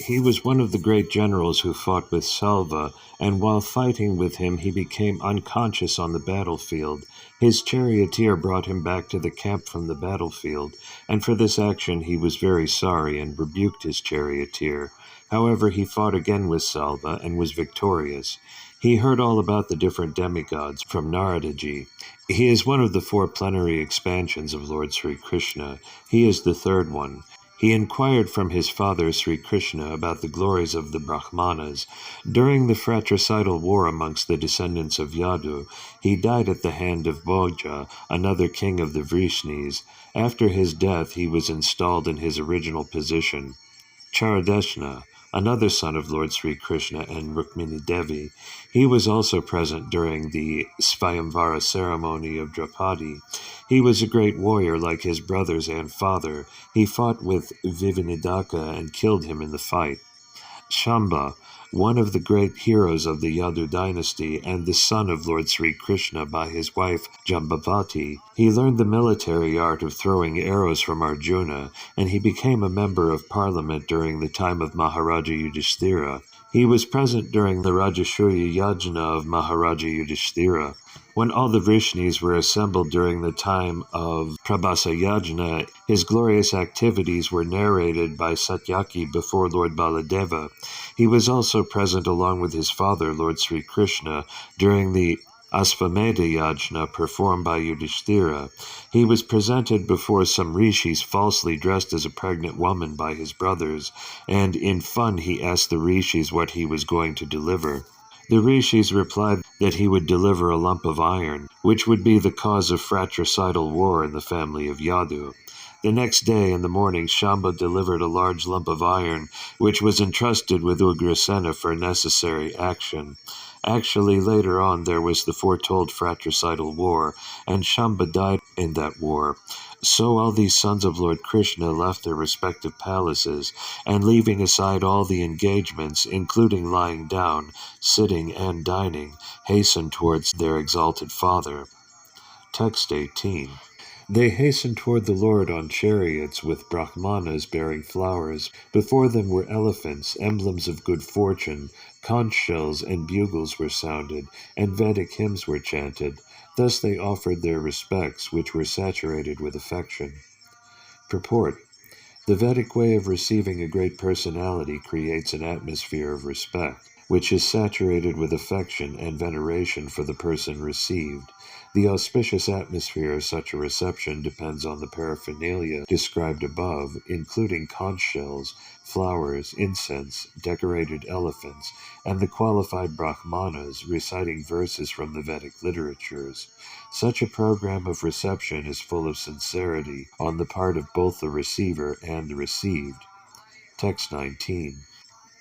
He was one of the great generals who fought with Salva, and while fighting with him he became unconscious on the battlefield. His charioteer brought him back to the camp from the battlefield, and for this action he was very sorry and rebuked his charioteer. However, he fought again with Salva and was victorious. He heard all about the different demigods from Naradaji. He is one of the 4 plenary expansions of Lord Sri Krishna. He is the 3rd one. He inquired from his father Sri Krishna about the glories of the Brahmanas. During the fratricidal war amongst the descendants of Yadu, he died at the hand of Bhoja, another king of the Vrishnis. After his death, he was installed in his original position. Charadeshna, another son of Lord Sri Krishna and Rukmini Devi. He was also present during the Svayamvara ceremony of Draupadi. He was a great warrior like his brothers and father. He fought with Vivinidaka and killed him in the fight. Shamba, one of the great heroes of the Yadu dynasty and the son of Lord Sri Krishna by his wife Jambavati. He learned the military art of throwing arrows from Arjuna, and he became a member of parliament during the time of Maharaja Yudhishthira. He was present during the Rajasuya Yajna of Maharaja Yudhishthira. When all the Vrishnis were assembled during the time of Prabhasa Yajna, his glorious activities were narrated by Satyaki before Lord Baladeva. He was also present along with his father, Lord Sri Krishna, during the Asvamedha Yajna performed by Yudhishthira. He was presented before some rishis falsely dressed as a pregnant woman by his brothers, and in fun he asked the rishis what he was going to deliver. The rishis replied that he would deliver a lump of iron, which would be the cause of fratricidal war in the family of Yadu. The next day in the morning, Shamba delivered a large lump of iron, which was entrusted with Ugrasena for necessary action. Actually, later on, there was the foretold fratricidal war, and Shamba died in that war. So all these sons of Lord Krishna left their respective palaces, and leaving aside all the engagements, including lying down, sitting, and dining, hastened towards their exalted father. Text 18. They hastened toward the Lord on chariots with Brahmanas bearing flowers. Before them were elephants, emblems of good fortune. Conch shells and bugles were sounded, and Vedic hymns were chanted. Thus they offered their respects, which were saturated with affection. Purport. The Vedic way of receiving a great personality creates an atmosphere of respect, which is saturated with affection and veneration for the person received. The auspicious atmosphere of such a reception depends on the paraphernalia described above, including conch shells, flowers, incense, decorated elephants, and the qualified Brahmanas reciting verses from the Vedic literatures. Such a program of reception is full of sincerity on the part of both the receiver and the received. Text 19.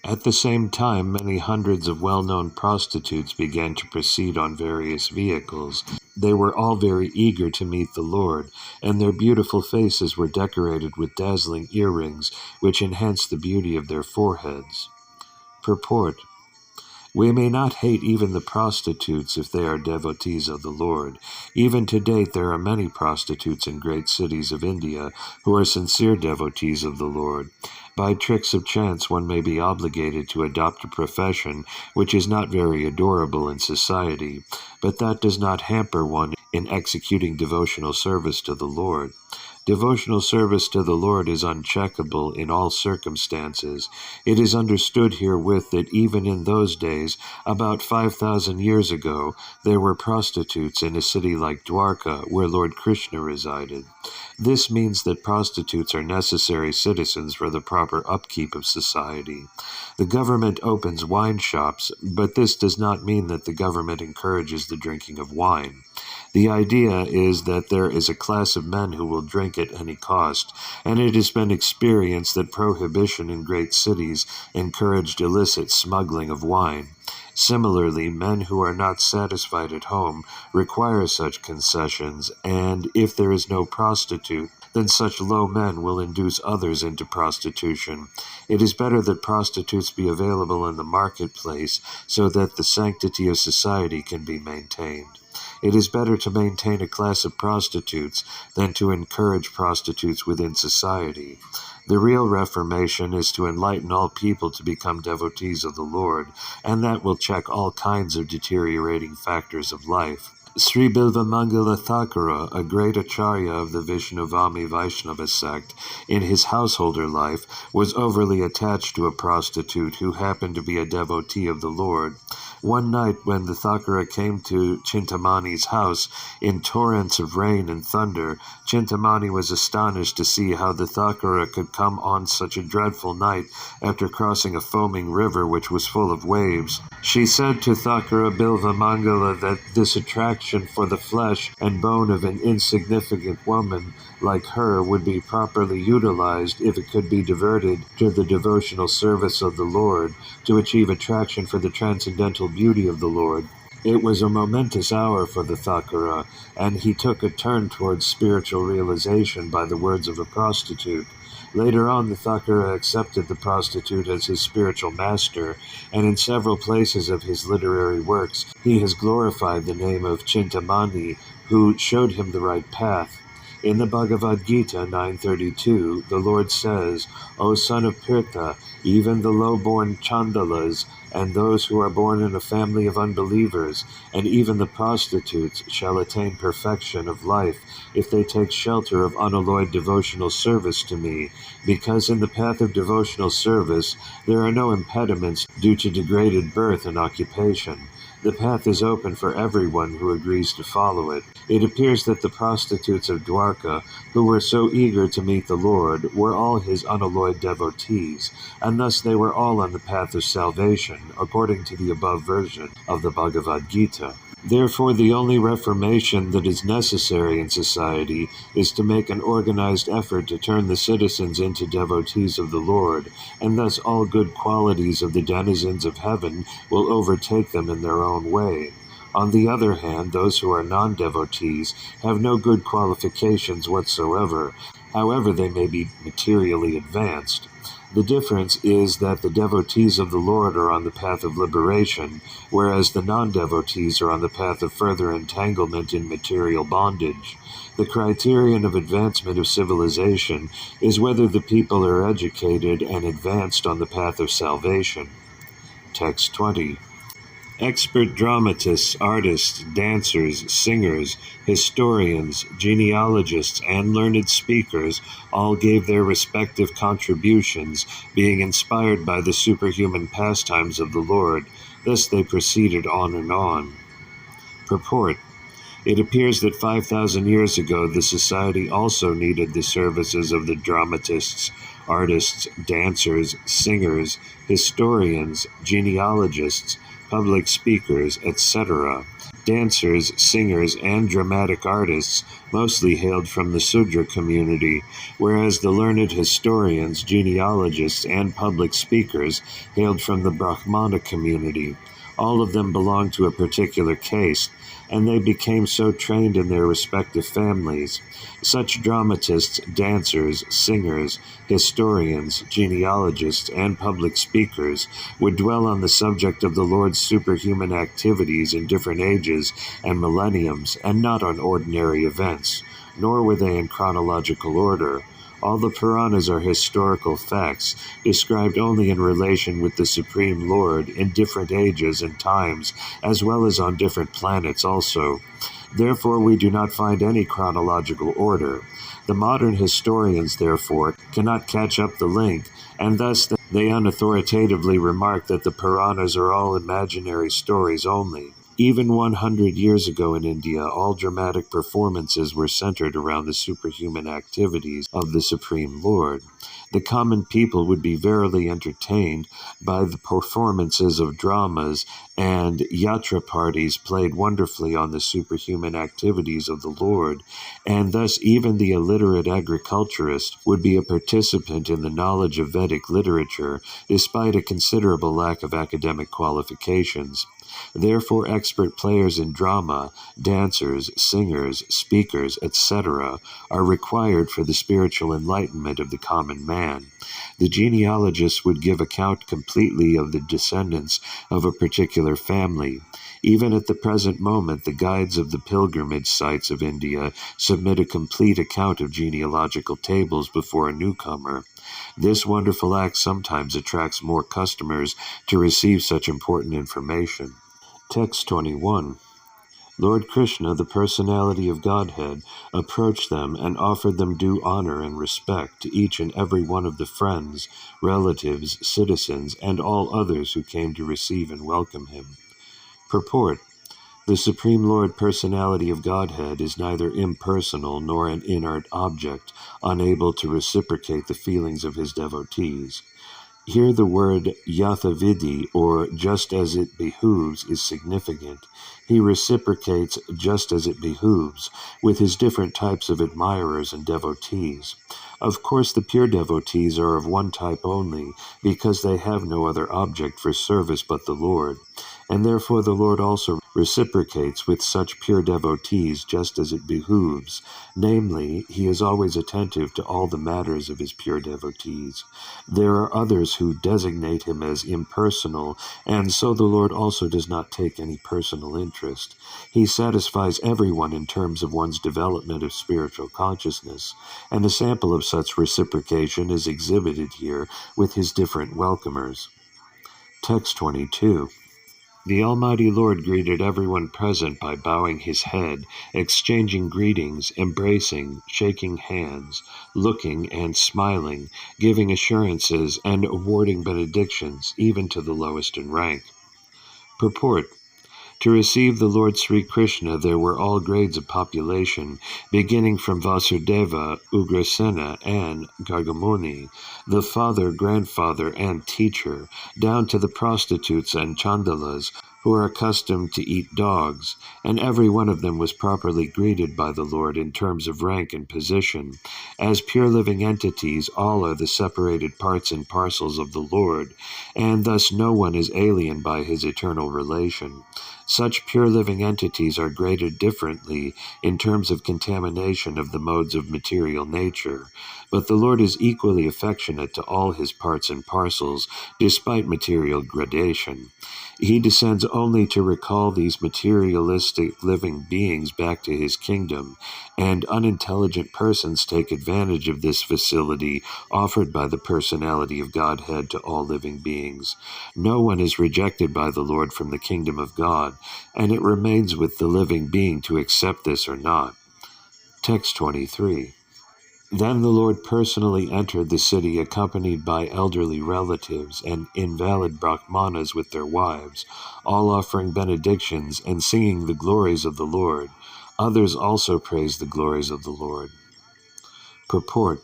At the same time, many hundreds of well-known prostitutes began to proceed on various vehicles. They were all very eager to meet the Lord, and their beautiful faces were decorated with dazzling earrings, which enhanced the beauty of their foreheads. Purport. We may not hate even the prostitutes if they are devotees of the Lord. Even to date there are many prostitutes in great cities of India who are sincere devotees of the Lord. By tricks of chance one may be obligated to adopt a profession which is not very adorable in society, but that does not hamper one in executing devotional service to the Lord. Devotional service to the Lord is uncheckable in all circumstances. It is understood herewith that even in those days, about 5,000 years ago, there were prostitutes in a city like Dwarka, where Lord Krishna resided. This means that prostitutes are necessary citizens for the proper upkeep of society. The government opens wine shops, but this does not mean that the government encourages the drinking of wine. The idea is that there is a class of men who will drink at any cost, and it has been experienced that prohibition in great cities encouraged illicit smuggling of wine. Similarly, men who are not satisfied at home require such concessions, and if there is no prostitute, then such low men will induce others into prostitution. It is better that prostitutes be available in the marketplace so that the sanctity of society can be maintained. It is better to maintain a class of prostitutes than to encourage prostitutes within society. The real reformation is to enlighten all people to become devotees of the Lord, and that will check all kinds of deteriorating factors of life. Sri Bilvamangala Thakura, a great acharya of the Vishnuvami Vaishnava sect, in his householder life was overly attached to a prostitute who happened to be a devotee of the Lord. One night when the Thakura came to Chintamani's house in torrents of rain and thunder, Chintamani was astonished to see how the Thakura could come on such a dreadful night after crossing a foaming river which was full of waves. She said to Thakura Bilvamangala that this attraction for the flesh and bone of an insignificant woman like her would be properly utilized if it could be diverted to the devotional service of the Lord to achieve attraction for the transcendental beauty of the Lord. It was a momentous hour for the Thakura, and he took a turn towards spiritual realization by the words of a prostitute. Later on, the Thakura accepted the prostitute as his spiritual master, and in several places of his literary works, he has glorified the name of Chintamani, who showed him the right path. In the Bhagavad Gita 9:32, the Lord says, O son of Pirtha, even the low-born Chandalas, and those who are born in a family of unbelievers, and even the prostitutes shall attain perfection of life if they take shelter of unalloyed devotional service to me, because in the path of devotional service there are no impediments due to degraded birth and occupation. The path is open for everyone who agrees to follow it. It appears that the prostitutes of Dwarka, who were so eager to meet the Lord, were all his unalloyed devotees, and thus they were all on the path of salvation, according to the above version of the Bhagavad Gita. Therefore, the only reformation that is necessary in society is to make an organized effort to turn the citizens into devotees of the Lord, and thus all good qualities of the denizens of heaven will overtake them in their own way. On the other hand, those who are non-devotees have no good qualifications whatsoever, however they may be materially advanced. The difference is that the devotees of the Lord are on the path of liberation, whereas the non-devotees are on the path of further entanglement in material bondage. The criterion of advancement of civilization is whether the people are educated and advanced on the path of salvation. Text 20. Expert dramatists, artists, dancers, singers, historians, genealogists, and learned speakers all gave their respective contributions, being inspired by the superhuman pastimes of the Lord. Thus they proceeded on and on. Purport. It appears that 5,000 years ago the society also needed the services of the dramatists, artists, dancers, singers, historians, genealogists, public speakers, etc. Dancers, singers, and dramatic artists mostly hailed from the Sudra community, whereas the learned historians, genealogists, and public speakers hailed from the Brahmana community. All of them belonged to a particular caste, and they became so trained in their respective families. Such dramatists, dancers, singers, historians, genealogists, and public speakers would dwell on the subject of the Lord's superhuman activities in different ages and millenniums, and not on ordinary events, nor were they in chronological order. All the Puranas are historical facts, described only in relation with the Supreme Lord in different ages and times, as well as on different planets also. Therefore, we do not find any chronological order. The modern historians, therefore, cannot catch up the link, and thus they unauthoritatively remark that the Puranas are all imaginary stories only. Even 100 years ago in India, all dramatic performances were centered around the superhuman activities of the Supreme Lord. The common people would be verily entertained by the performances of dramas, and yatra parties played wonderfully on the superhuman activities of the Lord, and thus even the illiterate agriculturist would be a participant in the knowledge of Vedic literature, despite a considerable lack of academic qualifications. Therefore, expert players in drama, dancers, singers, speakers, etc., are required for the spiritual enlightenment of the common man. The genealogists would give account completely of the descendants of a particular family. Even at the present moment, the guides of the pilgrimage sites of India submit a complete account of genealogical tables before a newcomer. This wonderful act sometimes attracts more customers to receive such important information. Text 21. Lord Krishna, the personality of Godhead, approached them and offered them due honor and respect to each and every one of the friends, relatives, citizens, and all others who came to receive and welcome him. Purport. The Supreme Lord Personality of Godhead is neither impersonal nor an inert object, unable to reciprocate the feelings of his devotees. Here the word yathavidi, or just as it behooves, is significant. He reciprocates just as it behooves with his different types of admirers and devotees. Of course, the pure devotees are of one type only, because they have no other object for service but the Lord, and therefore the Lord also reciprocates with such pure devotees just as it behooves. Namely, he is always attentive to all the matters of his pure devotees. There are others who designate him as impersonal, and so the Lord also does not take any personal interest. He satisfies everyone in terms of one's development of spiritual consciousness, and a sample of such reciprocation is exhibited here with his different welcomers. Text 22. The Almighty Lord greeted everyone present by bowing his head, exchanging greetings, embracing, shaking hands, looking and smiling, giving assurances, and awarding benedictions, even to the lowest in rank. Purport. To receive the Lord Sri Krishna there were all grades of population, beginning from Vasudeva, Ugrasena, and Gargamuni, the father, grandfather, and teacher, down to the prostitutes and chandalas, who are accustomed to eat dogs, and every one of them was properly greeted by the Lord in terms of rank and position. As pure living entities, all are the separated parts and parcels of the Lord, and thus no one is alien by his eternal relation. Such pure living entities are graded differently in terms of contamination of the modes of material nature, but the Lord is equally affectionate to all his parts and parcels, despite material gradation. He descends only to recall these materialistic living beings back to his kingdom, and unintelligent persons take advantage of this facility offered by the personality of Godhead to all living beings. No one is rejected by the Lord from the kingdom of God, and it remains with the living being to accept this or not. Text 23. Then the Lord personally entered the city accompanied by elderly relatives and invalid Brahmanas with their wives, all offering benedictions and singing the glories of the Lord. Others also praised the glories of the Lord. Purport.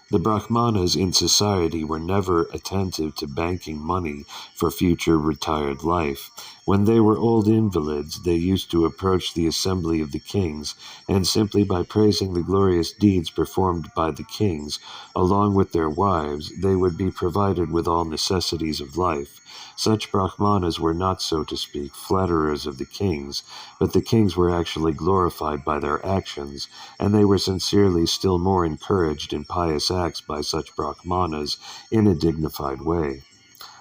The Brahmanas in society were never attentive to banking money for future retired life. When they were old invalids, they used to approach the assembly of the kings, and simply by praising the glorious deeds performed by the kings, along with their wives, they would be provided with all necessities of life. Such Brahmanas were not, so to speak, flatterers of the kings, but the kings were actually glorified by their actions, and they were sincerely still more encouraged in pious acts by such Brahmanas in a dignified way.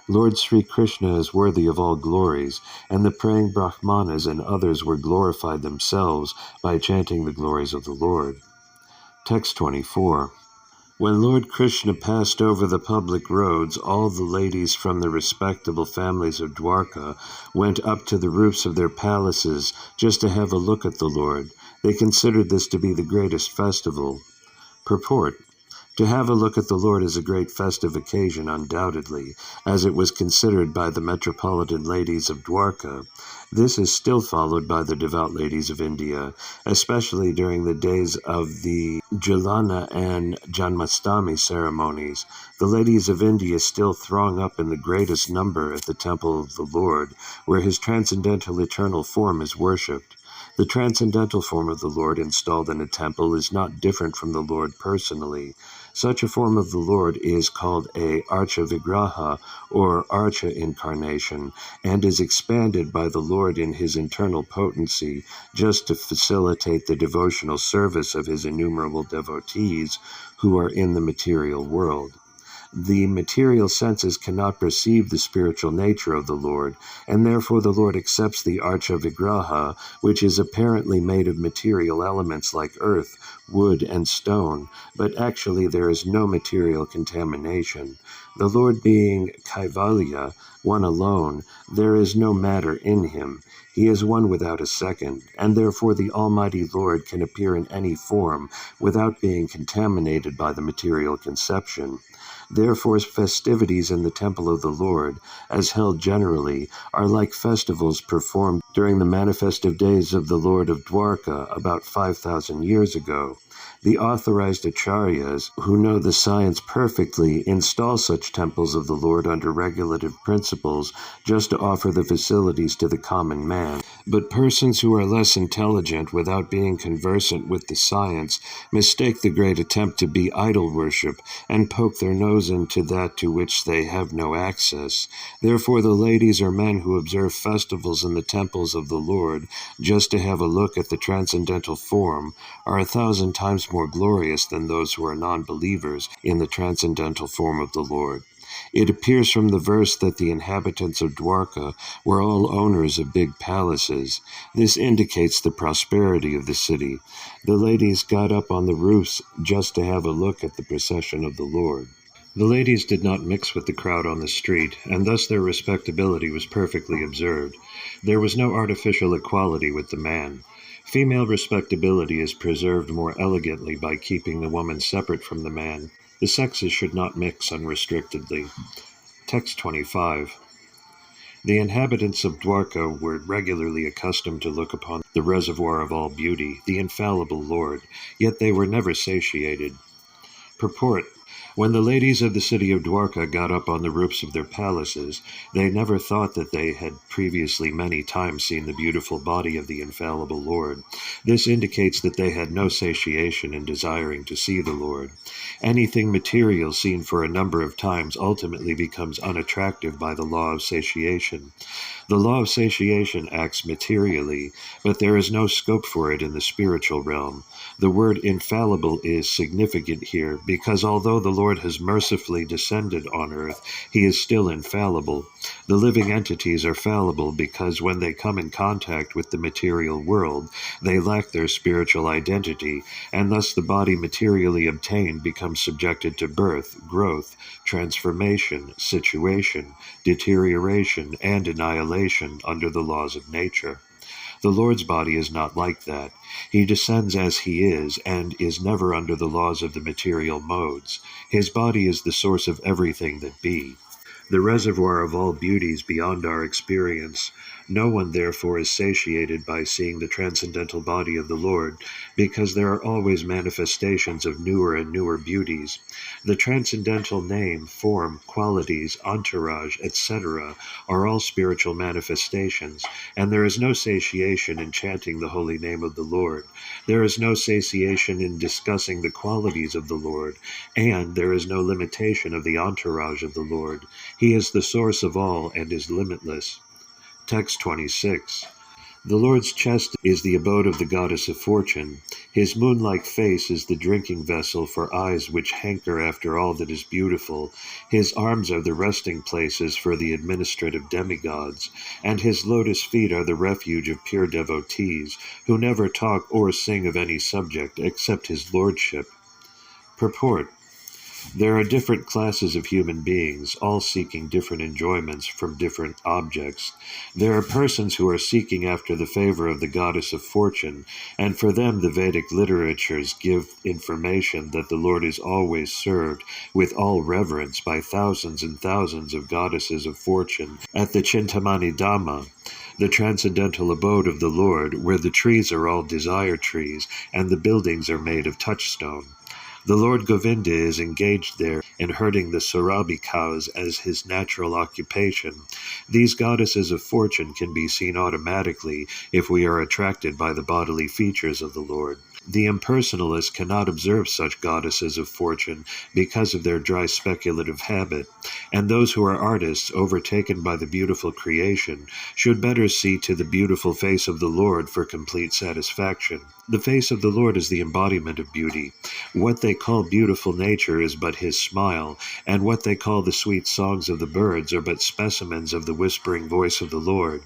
Lord Sri Krishna is worthy of all glories, and the praying Brahmanas and others were glorified themselves by chanting the glories of the Lord. Text 24. When Lord Krishna passed over the public roads, all the ladies from the respectable families of Dwarka went up to the roofs of their palaces just to have a look at the Lord. They considered this to be the greatest festival. Purport. To have a look at the Lord is a great festive occasion, undoubtedly, as it was considered by the metropolitan ladies of Dwarka. This is still followed by the devout ladies of India, especially during the days of the Julana and Janmastami ceremonies. The ladies of India still throng up in the greatest number at the temple of the Lord, where his transcendental eternal form is worshipped. The transcendental form of the Lord installed in a temple is not different from the Lord personally. Such a form of the Lord is called a Archa Vigraha, or Archa incarnation, and is expanded by the Lord in his internal potency, just to facilitate the devotional service of his innumerable devotees who are in the material world. The material senses cannot perceive the spiritual nature of the Lord, and therefore the Lord accepts the Archa Vigraha, which is apparently made of material elements like earth, wood, and stone, but actually there is no material contamination. The Lord being Kaivalya, one alone, there is no matter in him. He is one without a second, and therefore the Almighty Lord can appear in any form without being contaminated by the material conception. Therefore festivities in the temple of the Lord, as held generally, are like festivals performed during the manifestive days of the Lord of Dwarka about 5,000 years ago. The authorized acharyas, who know the science perfectly, install such temples of the Lord under regulative principles just to offer the facilities to the common man. But persons who are less intelligent without being conversant with the science mistake the great attempt to be idol worship and poke their nose into that to which they have no access. Therefore the ladies or men who observe festivals in the temples of the Lord just to have a look at the transcendental form are 1,000 times more glorious than those who are non-believers in the transcendental form of the Lord. It appears from the verse that the inhabitants of Dwarka were all owners of big palaces. This indicates the prosperity of the city. The ladies got up on the roofs just to have a look at the procession of the Lord. The ladies did not mix with the crowd on the street, and thus their respectability was perfectly observed. There was no artificial equality with the man. Female respectability is preserved more elegantly by keeping the woman separate from the man. The sexes should not mix unrestrictedly. Text 25. The inhabitants of Dwarka were regularly accustomed to look upon the reservoir of all beauty, the infallible Lord, yet they were never satiated. Purport. When the ladies of the city of Dwarka got up on the roofs of their palaces, they never thought that they had previously many times seen the beautiful body of the infallible Lord. This indicates that they had no satiation in desiring to see the Lord. Anything material seen for a number of times ultimately becomes unattractive by the law of satiation. The law of satiation acts materially, but there is no scope for it in the spiritual realm. The word infallible is significant here because although the Lord has mercifully descended on earth, he is still infallible. The living entities are fallible because when they come in contact with the material world, they lack their spiritual identity, and thus the body materially obtained becomes subjected to birth, growth, transformation, situation, deterioration, and annihilation under the laws of nature. The Lord's body is not like that. He descends as he is, and is never under the laws of the material modes. His body is the source of everything that be, the reservoir of all beauties beyond our experience. No one, therefore, is satiated by seeing the transcendental body of the Lord, because there are always manifestations of newer and newer beauties. The transcendental name, form, qualities, entourage, etc. are all spiritual manifestations, and there is no satiation in chanting the holy name of the Lord. There is no satiation in discussing the qualities of the Lord, and there is no limitation of the entourage of the Lord. He is the source of all and is limitless. Text 26. The Lord's chest is the abode of the goddess of fortune. His moon-like face is the drinking vessel for eyes which hanker after all that is beautiful. His arms are the resting places for the administrative demigods, and his lotus feet are the refuge of pure devotees, who never talk or sing of any subject except his lordship. Purport. There are different classes of human beings, all seeking different enjoyments from different objects. There are persons who are seeking after the favor of the goddess of fortune, and for them the Vedic literatures give information that the Lord is always served with all reverence by thousands and thousands of goddesses of fortune at the Chintamani Dhamma, the transcendental abode of the Lord, where the trees are all desire trees, and the buildings are made of touchstone. The Lord Govinda is engaged there in herding the Surabi cows as his natural occupation. These goddesses of fortune can be seen automatically if we are attracted by the bodily features of the Lord. The impersonalists cannot observe such goddesses of fortune because of their dry speculative habit, and those who are artists overtaken by the beautiful creation should better see to the beautiful face of the Lord for complete satisfaction. The face of the Lord is the embodiment of beauty. What they call beautiful nature is but his smile, and what they call the sweet songs of the birds are but specimens of the whispering voice of the Lord.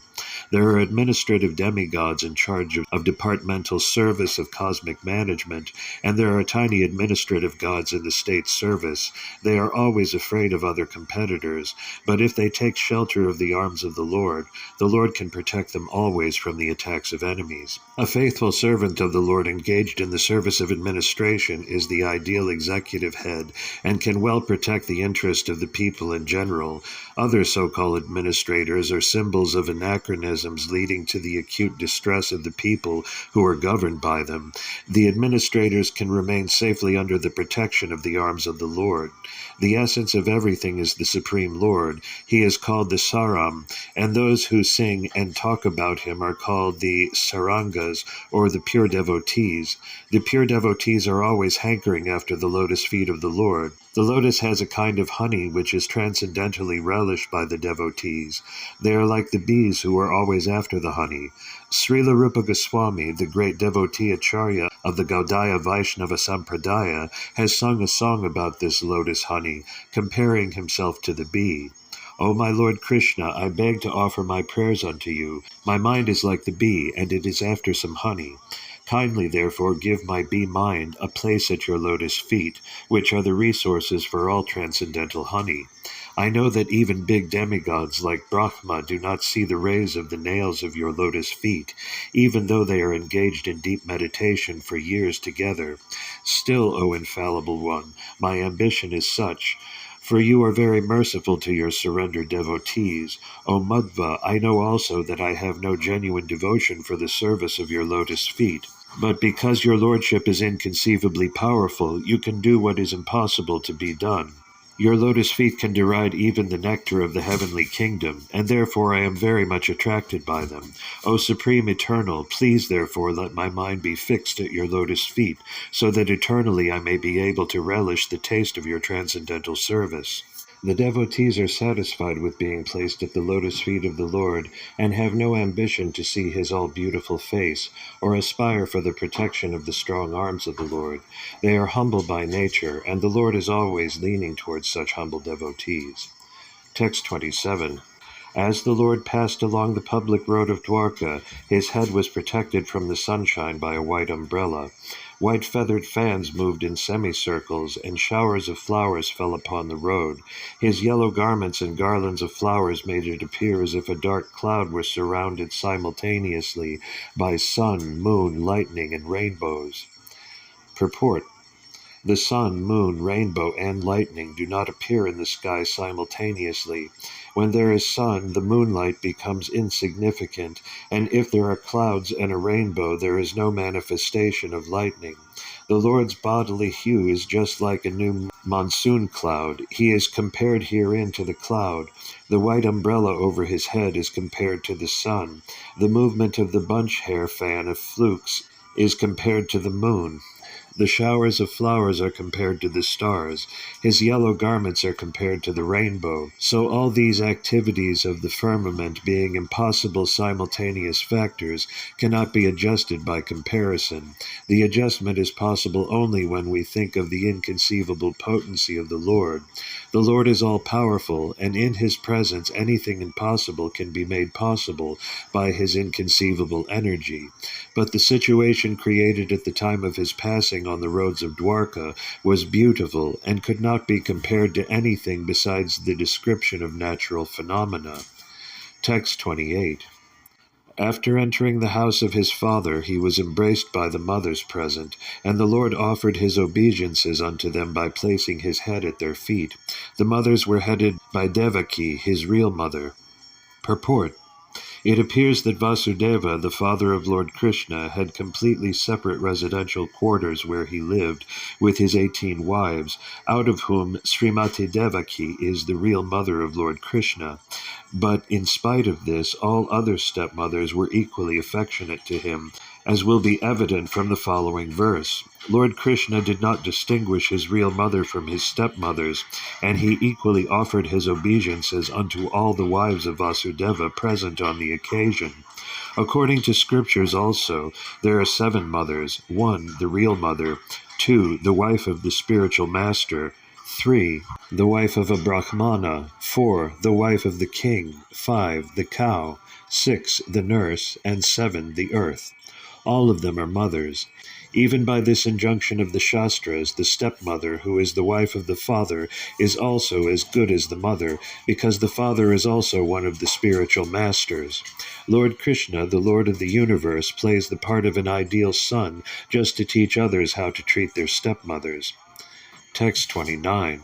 There are administrative demigods in charge of departmental service of cosmic management, and there are tiny administrative gods in the state service. They are always afraid of other competitors, but if they take shelter of the arms of the Lord can protect them always from the attacks of enemies. A faithful servant of the Lord engaged in the service of administration is the ideal executive head and can well protect the interest of the people in general. Other so-called administrators are symbols of anachronisms leading to the acute distress of the people who are governed by them. The administrators can remain safely under the protection of the arms of the Lord. The essence of everything is the Supreme Lord. He is called the Saram, and those who sing and talk about him are called the Sarangas, or the pure devotees. The pure devotees are always hankering after the lotus feet of the Lord. The lotus has a kind of honey which is transcendently relished by the devotees. They are like the bees who are always after the honey. Srila Rupa Goswami, the great devotee acharya of the Gaudiya Vaishnava Sampradaya, has sung a song about this lotus honey, comparing himself to the bee. O my Lord Krishna, I beg to offer my prayers unto you. My mind is like the bee, and it is after some honey. Kindly, therefore, give my bee mind a place at your lotus feet, which are the resources for all transcendental honey. I know that even big demigods like Brahma do not see the rays of the nails of your lotus feet, even though they are engaged in deep meditation for years together. Still, O infallible one, my ambition is such, for you are very merciful to your surrendered devotees. O Madhva, I know also that I have no genuine devotion for the service of your lotus feet. But because your lordship is inconceivably powerful, you can do what is impossible to be done. Your lotus feet can deride even the nectar of the heavenly kingdom, and therefore I am very much attracted by them. O Supreme Eternal, please therefore let my mind be fixed at your lotus feet, so that eternally I may be able to relish the taste of your transcendental service. The devotees are satisfied with being placed at the lotus feet of the Lord, and have no ambition to see his all-beautiful face, or aspire for the protection of the strong arms of the Lord. They are humble by nature, and the Lord is always leaning towards such humble devotees. Text 27. As the Lord passed along the public road of Dwarka, his head was protected from the sunshine by a white umbrella. White feathered fans moved in semicircles, and showers of flowers fell upon the road. His yellow garments and garlands of flowers made it appear as if a dark cloud were surrounded simultaneously by sun, moon, lightning, and rainbows. Purport. The sun, moon, rainbow, and lightning do not appear in the sky simultaneously. When there is sun, the moonlight becomes insignificant, and if there are clouds and a rainbow, there is no manifestation of lightning. The Lord's bodily hue is just like a new monsoon cloud. He is compared herein to the cloud. The white umbrella over his head is compared to the sun. The movement of the bunch hair fan of flukes is compared to the moon. The showers of flowers are compared to the stars. His yellow garments are compared to the rainbow. So all these activities of the firmament, being impossible simultaneous factors, cannot be adjusted by comparison. The adjustment is possible only when we think of the inconceivable potency of the Lord. The Lord is all-powerful, and in his presence anything impossible can be made possible by his inconceivable energy. But the situation created at the time of his passing on the roads of Dwarka was beautiful and could not be compared to anything besides the description of natural phenomena. Text 28. After entering the house of his father, he was embraced by the mothers present, and the Lord offered his obeisances unto them by placing his head at their feet. The mothers were headed by Devaki, his real mother. Purport. It appears that Vasudeva, the father of Lord Krishna, had completely separate residential quarters where he lived with his 18 wives, out of whom Srimati Devaki is the real mother of Lord Krishna. But in spite of this, all other stepmothers were equally affectionate to him, as will be evident from the following verse. Lord Krishna did not distinguish his real mother from his stepmothers, and he equally offered his obeisances unto all the wives of Vasudeva present on the occasion. According to scriptures also, there are 7 mothers: 1, the real mother; 2, the wife of the spiritual master; 3, the wife of a Brahmana; 4, the wife of the king; 5, the cow; 6, the nurse; and 7, the earth. All of them are mothers. Even by this injunction of the Shastras, the stepmother, who is the wife of the father, is also as good as the mother, because the father is also one of the spiritual masters. Lord Krishna, the Lord of the universe, plays the part of an ideal son just to teach others how to treat their stepmothers. Text 29.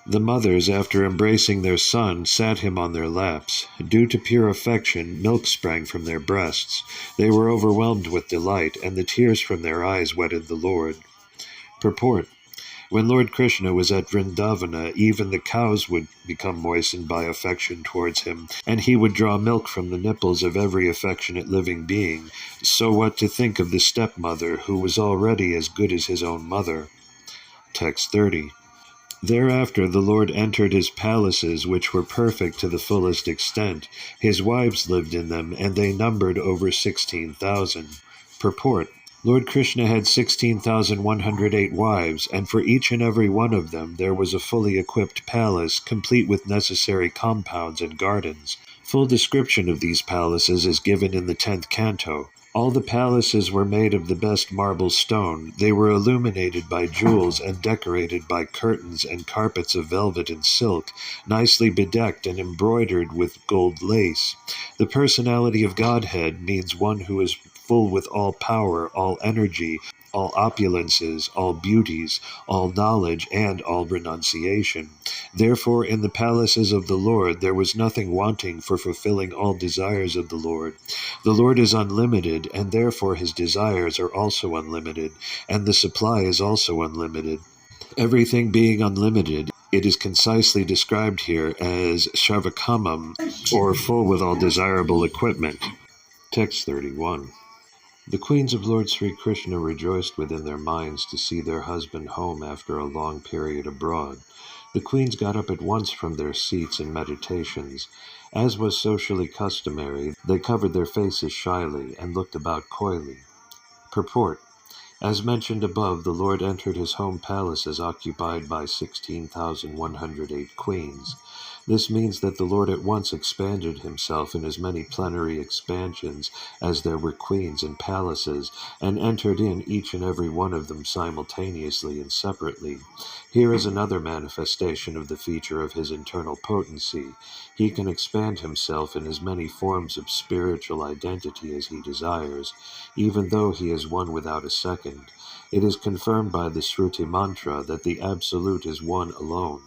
The mothers, after embracing their son, sat him on their laps. Due to pure affection, milk sprang from their breasts. They were overwhelmed with delight, and the tears from their eyes wetted the Lord. Purport. When Lord Krishna was at Vrindavana, even the cows would become moistened by affection towards him, and he would draw milk from the nipples of every affectionate living being. So what to think of the stepmother, who was already as good as his own mother? Text 30. Thereafter the Lord entered his palaces, which were perfect to the fullest extent. His wives lived in them, and they numbered over 16,000. Purport. Lord Krishna had 16,108 wives, and for each and every one of them there was a fully equipped palace, complete with necessary compounds and gardens. Full description of these palaces is given in the 10th canto. All the palaces were made of the best marble stone. They were illuminated by jewels and decorated by curtains and carpets of velvet and silk, nicely bedecked and embroidered with gold lace. The personality of Godhead means one who is full with all power, all energy, all opulences, all beauties, all knowledge, and all renunciation. Therefore, in the palaces of the Lord there was nothing wanting for fulfilling all desires of the Lord. The Lord is unlimited, and therefore his desires are also unlimited, and the supply is also unlimited. Everything being unlimited, it is concisely described here as Sharvakamam, or full with all desirable equipment. Text 31. The queens of Lord Sri Krishna rejoiced within their minds to see their husband home after a long period abroad. The queens got up at once from their seats in meditations. As was socially customary, they covered their faces shyly and looked about coyly. Purport. As mentioned above, the Lord entered his home palaces occupied by 16,108 queens. This means that the Lord at once expanded himself in as many plenary expansions as there were queens and palaces, and entered in each and every one of them simultaneously and separately. Here is another manifestation of the feature of his internal potency. He can expand himself in as many forms of spiritual identity as he desires, even though he is one without a second. It is confirmed by the Shruti mantra that the Absolute is one alone,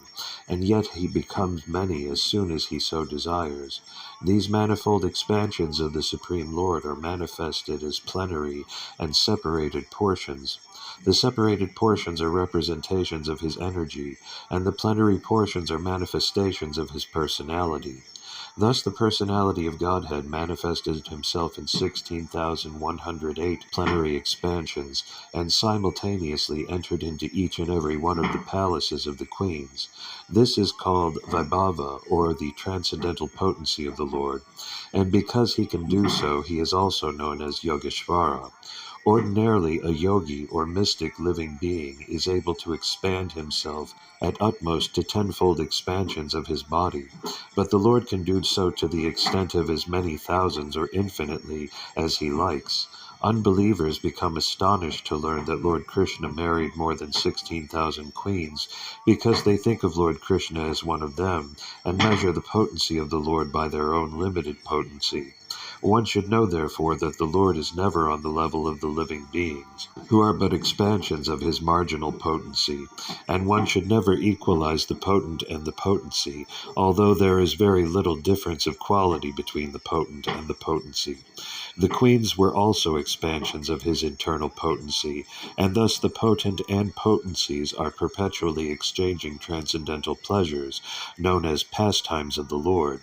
and yet he becomes many as soon as he so desires. These manifold expansions of the Supreme Lord are manifested as plenary and separated portions. The separated portions are representations of his energy, and the plenary portions are manifestations of his personality. Thus the personality of Godhead manifested himself in 16,108 plenary expansions, and simultaneously entered into each and every one of the palaces of the queens. This is called Vaibhava, or the transcendental potency of the Lord, and because he can do so, he is also known as Yogeshvara. Ordinarily, a yogi or mystic living being is able to expand himself at utmost to tenfold expansions of his body, but the Lord can do so to the extent of as many thousands or infinitely as he likes. Unbelievers become astonished to learn that Lord Krishna married more than 16,000 queens, because they think of Lord Krishna as one of them, and measure the potency of the Lord by their own limited potency. One should know, therefore, that the Lord is never on the level of the living beings, who are but expansions of his marginal potency, and one should never equalize the potent and the potency, although there is very little difference of quality between the potent and the potency. The queens were also expansions of his internal potency, and thus the potent and potencies are perpetually exchanging transcendental pleasures, known as pastimes of the Lord.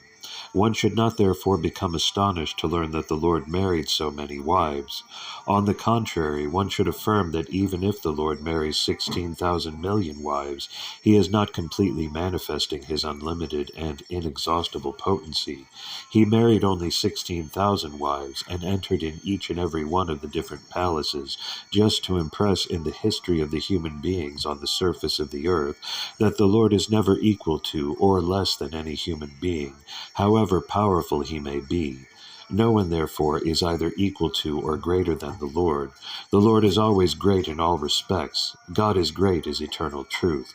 One should not therefore become astonished to learn that the Lord married so many wives. On the contrary, one should affirm that even if the Lord marries 16,000 million wives, he is not completely manifesting his unlimited and inexhaustible potency. He married only 16,000 wives and entered in each and every one of the different palaces, just to impress in the history of the human beings on the surface of the earth that the Lord is never equal to or less than any human being, however powerful he may be. No one, therefore, is either equal to or greater than the Lord. The Lord is always great in all respects. God is great is eternal truth.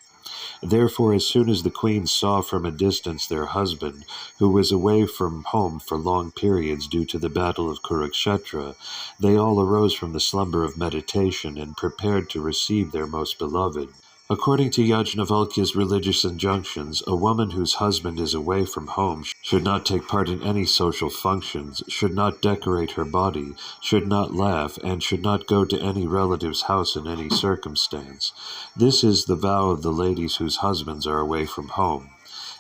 Therefore, as soon as the queens saw from a distance their husband, who was away from home for long periods due to the battle of Kurukshetra, they all arose from the slumber of meditation and prepared to receive their most beloved. According to Yajnavalkya's religious injunctions, a woman whose husband is away from home should not take part in any social functions, should not decorate her body, should not laugh, and should not go to any relative's house in any circumstance. This is the vow of the ladies whose husbands are away from home.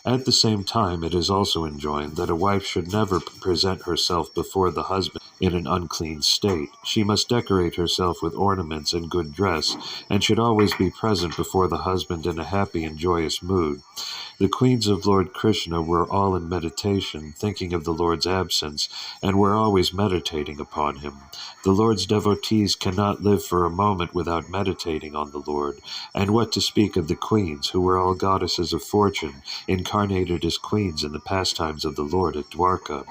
At the same time, it is also enjoined that a wife should never present herself before the husband in an unclean state. She must decorate herself with ornaments and good dress, and should always be present before the husband in a happy and joyous mood. The queens of Lord Krishna were all in meditation, thinking of the Lord's absence, and were always meditating upon him. The Lord's devotees cannot live for a moment without meditating on the Lord, and what to speak of the queens, who were all goddesses of fortune, incarnated as queens in the pastimes of the Lord at Dwarka.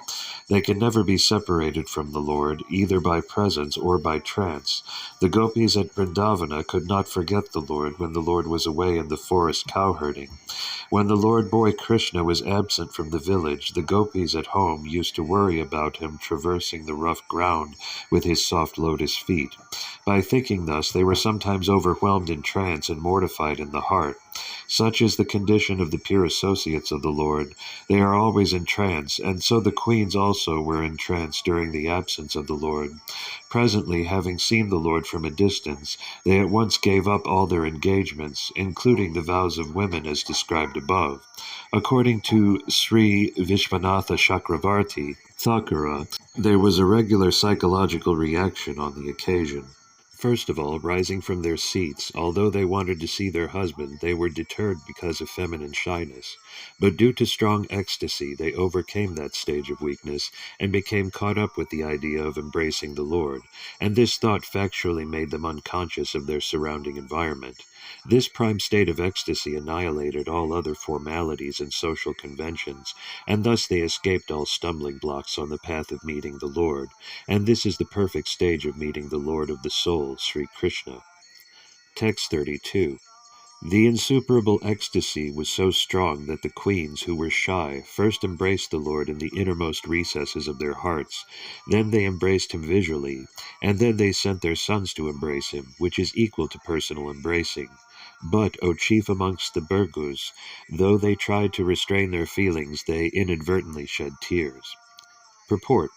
They can never be separated from the Lord, either by presence or by trance. The gopis at Vrindavana could not forget the Lord when the Lord was away in the forest cowherding. When the Lord boy Krishna was absent from the village, the gopis at home used to worry about him traversing the rough ground with his soft lotus feet. By thinking thus, they were sometimes overwhelmed in trance and mortified in the heart. Such is the condition of the pure associates of the Lord. They are always in trance, and so the queens also were in trance during the absence of the Lord. Presently, having seen the Lord from a distance, they at once gave up all their engagements, including the vows of women as described above. According to Sri Vishwanatha Chakravarti, Thakura, there was a regular psychological reaction on the occasion. First of all, rising from their seats, although they wanted to see their husband, they were deterred because of feminine shyness. But due to strong ecstasy, they overcame that stage of weakness and became caught up with the idea of embracing the Lord, and this thought factually made them unconscious of their surrounding environment. This prime state of ecstasy annihilated all other formalities and social conventions, and thus they escaped all stumbling blocks on the path of meeting the Lord, and this is the perfect stage of meeting the Lord of the soul, Sri Krishna. Text 32. The insuperable ecstasy was so strong that the queens, who were shy, first embraced the Lord in the innermost recesses of their hearts. Then they embraced him visually, and then they sent their sons to embrace him, which is equal to personal embracing. But, O chief amongst the Burgus, though they tried to restrain their feelings, they inadvertently shed tears. Purport.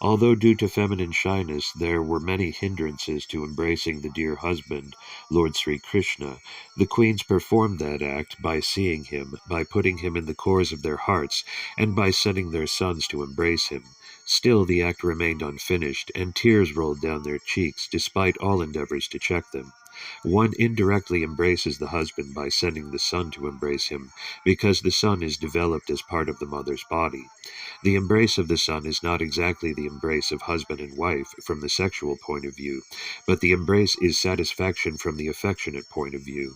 Although due to feminine shyness there were many hindrances to embracing the dear husband, Lord Sri Krishna, the queens performed that act by seeing him, by putting him in the cores of their hearts, and by sending their sons to embrace him. Still the act remained unfinished, and tears rolled down their cheeks, despite all endeavors to check them. One indirectly embraces the husband by sending the son to embrace him, because the son is developed as part of the mother's body. The embrace of the son is not exactly the embrace of husband and wife from the sexual point of view, but the embrace is satisfaction from the affectionate point of view.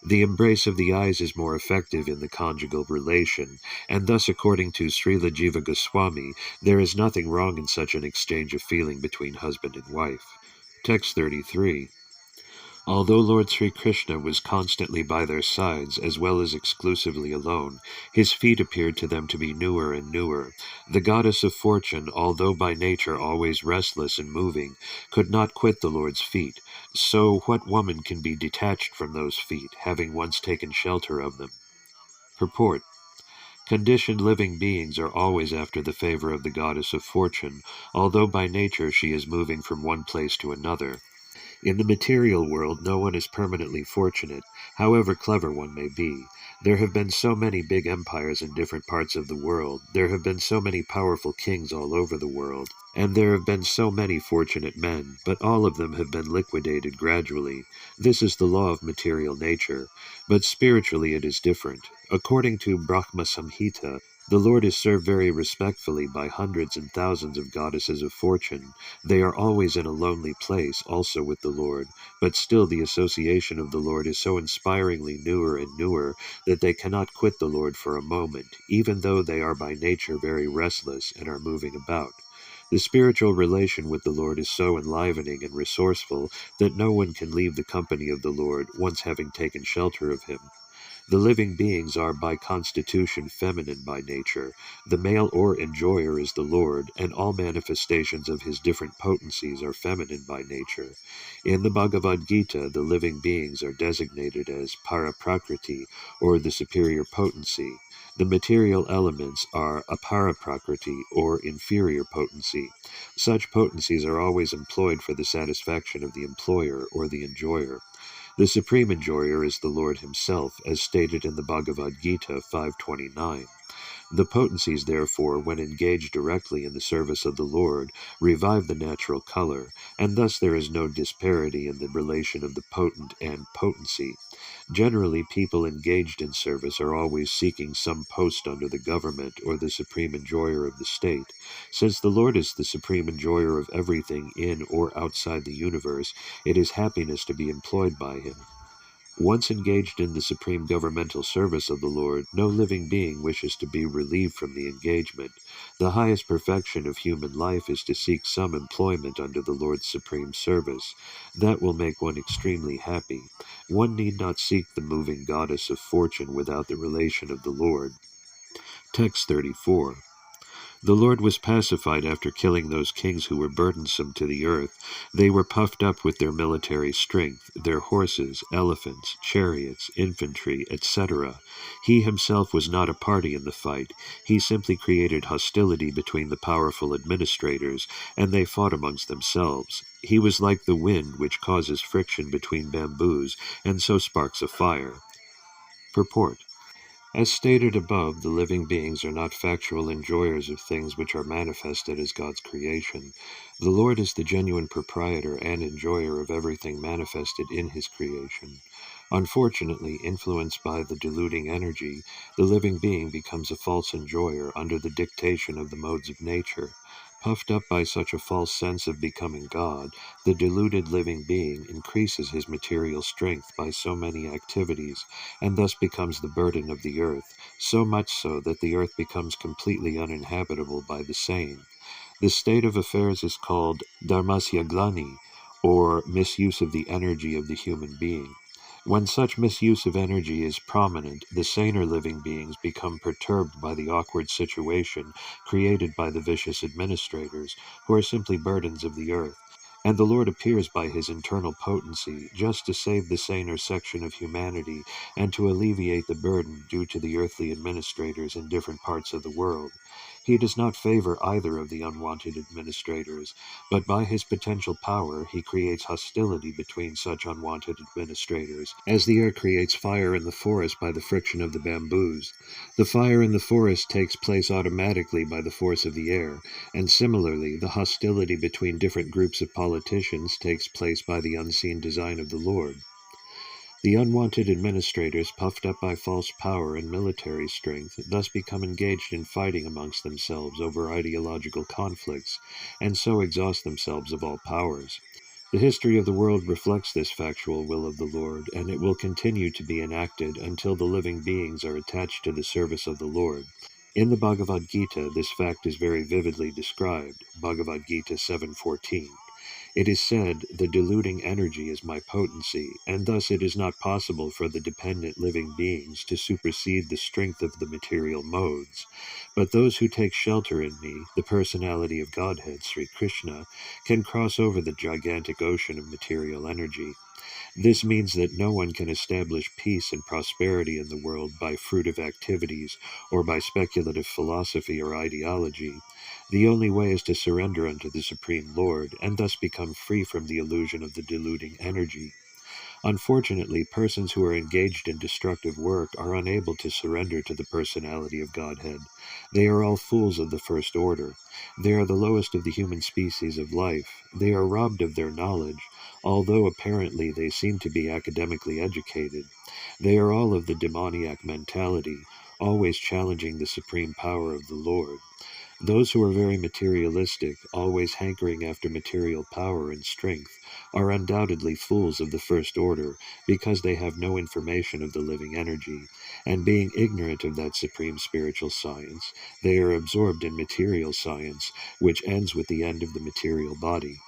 The embrace of the eyes is more effective in the conjugal relation, and thus according to Srila Jiva Goswami, there is nothing wrong in such an exchange of feeling between husband and wife. Text 33. Although Lord Sri Krishna was constantly by their sides, as well as exclusively alone, his feet appeared to them to be newer and newer. The goddess of fortune, although by nature always restless and moving, could not quit the Lord's feet. So what woman can be detached from those feet, having once taken shelter of them? Purport. Conditioned living beings are always after the favor of the goddess of fortune, although by nature she is moving from one place to another. In the material world, no one is permanently fortunate, however clever one may be. There have been so many big empires in different parts of the world. There have been so many powerful kings all over the world. And there have been so many fortunate men, but all of them have been liquidated gradually. This is the law of material nature. But spiritually it is different. According to Brahma Samhita, the Lord is served very respectfully by hundreds and thousands of goddesses of fortune. They are always in a lonely place, also with the Lord, but still the association of the Lord is so inspiringly newer and newer that they cannot quit the Lord for a moment, even though they are by nature very restless and are moving about. The spiritual relation with the Lord is so enlivening and resourceful that no one can leave the company of the Lord once having taken shelter of him. The living beings are by constitution feminine by nature. The male or enjoyer is the Lord, and all manifestations of his different potencies are feminine by nature. In the Bhagavad Gita, the living beings are designated as Paraprakriti, or the superior potency. The material elements are Aparaprakriti, or inferior potency. Such potencies are always employed for the satisfaction of the employer or the enjoyer. The supreme enjoyer is the Lord himself, as stated in the Bhagavad Gita 5:29. The potencies, therefore, when engaged directly in the service of the Lord, revive the natural color, and thus there is no disparity in the relation of the potent and potency. Generally, people engaged in service are always seeking some post under the government or the supreme enjoyer of the state. Since the Lord is the supreme enjoyer of everything in or outside the universe, it is happiness to be employed by him. Once engaged in the supreme governmental service of the Lord, no living being wishes to be relieved from the engagement. The highest perfection of human life is to seek some employment under the Lord's supreme service. That will make one extremely happy. One need not seek the moving goddess of fortune without the relation of the Lord. Text 34. The Lord was pacified after killing those kings who were burdensome to the earth. They were puffed up with their military strength, their horses, elephants, chariots, infantry, etc. He himself was not a party in the fight. He simply created hostility between the powerful administrators, and they fought amongst themselves. He was like the wind which causes friction between bamboos, and so sparks a fire. Purport. As stated above, the living beings are not factual enjoyers of things which are manifested as God's creation. The Lord is the genuine proprietor and enjoyer of everything manifested in his creation. Unfortunately, influenced by the deluding energy, the living being becomes a false enjoyer under the dictation of the modes of nature. Puffed up by such a false sense of becoming God, the deluded living being increases his material strength by so many activities, and thus becomes the burden of the earth, so much so that the earth becomes completely uninhabitable by the same. This state of affairs is called dharmasya glani, or misuse of the energy of the human being. When such misuse of energy is prominent, the saner living beings become perturbed by the awkward situation created by the vicious administrators, who are simply burdens of the earth. And the Lord appears by his internal potency, just to save the saner section of humanity and to alleviate the burden due to the earthly administrators in different parts of the world. He does not favor either of the unwanted administrators, but by his potential power he creates hostility between such unwanted administrators, as the air creates fire in the forest by the friction of the bamboos. The fire in the forest takes place automatically by the force of the air, and similarly the hostility between different groups of politicians takes place by the unseen design of the Lord. The unwanted administrators, puffed up by false power and military strength, thus become engaged in fighting amongst themselves over ideological conflicts, and so exhaust themselves of all powers. The history of the world reflects this factual will of the Lord, and it will continue to be enacted until the living beings are attached to the service of the Lord. In the Bhagavad Gita, this fact is very vividly described, Bhagavad Gita 7:14. It is said, the deluding energy is my potency, and thus it is not possible for the dependent living beings to supersede the strength of the material modes. But those who take shelter in me, the personality of Godhead, Sri Krishna, can cross over the gigantic ocean of material energy. This means that no one can establish peace and prosperity in the world by fruitive activities or by speculative philosophy or ideology. The only way is to surrender unto the Supreme Lord and thus become free from the illusion of the deluding energy. Unfortunately, persons who are engaged in destructive work are unable to surrender to the personality of Godhead. They are all fools of the first order. They are the lowest of the human species of life. They are robbed of their knowledge, although apparently they seem to be academically educated. They are all of the demoniac mentality, always challenging the supreme power of the Lord. Those who are very materialistic, always hankering after material power and strength, are undoubtedly fools of the first order, because they have no information of the living energy, and being ignorant of that supreme spiritual science, they are absorbed in material science, which ends with the end of the material body.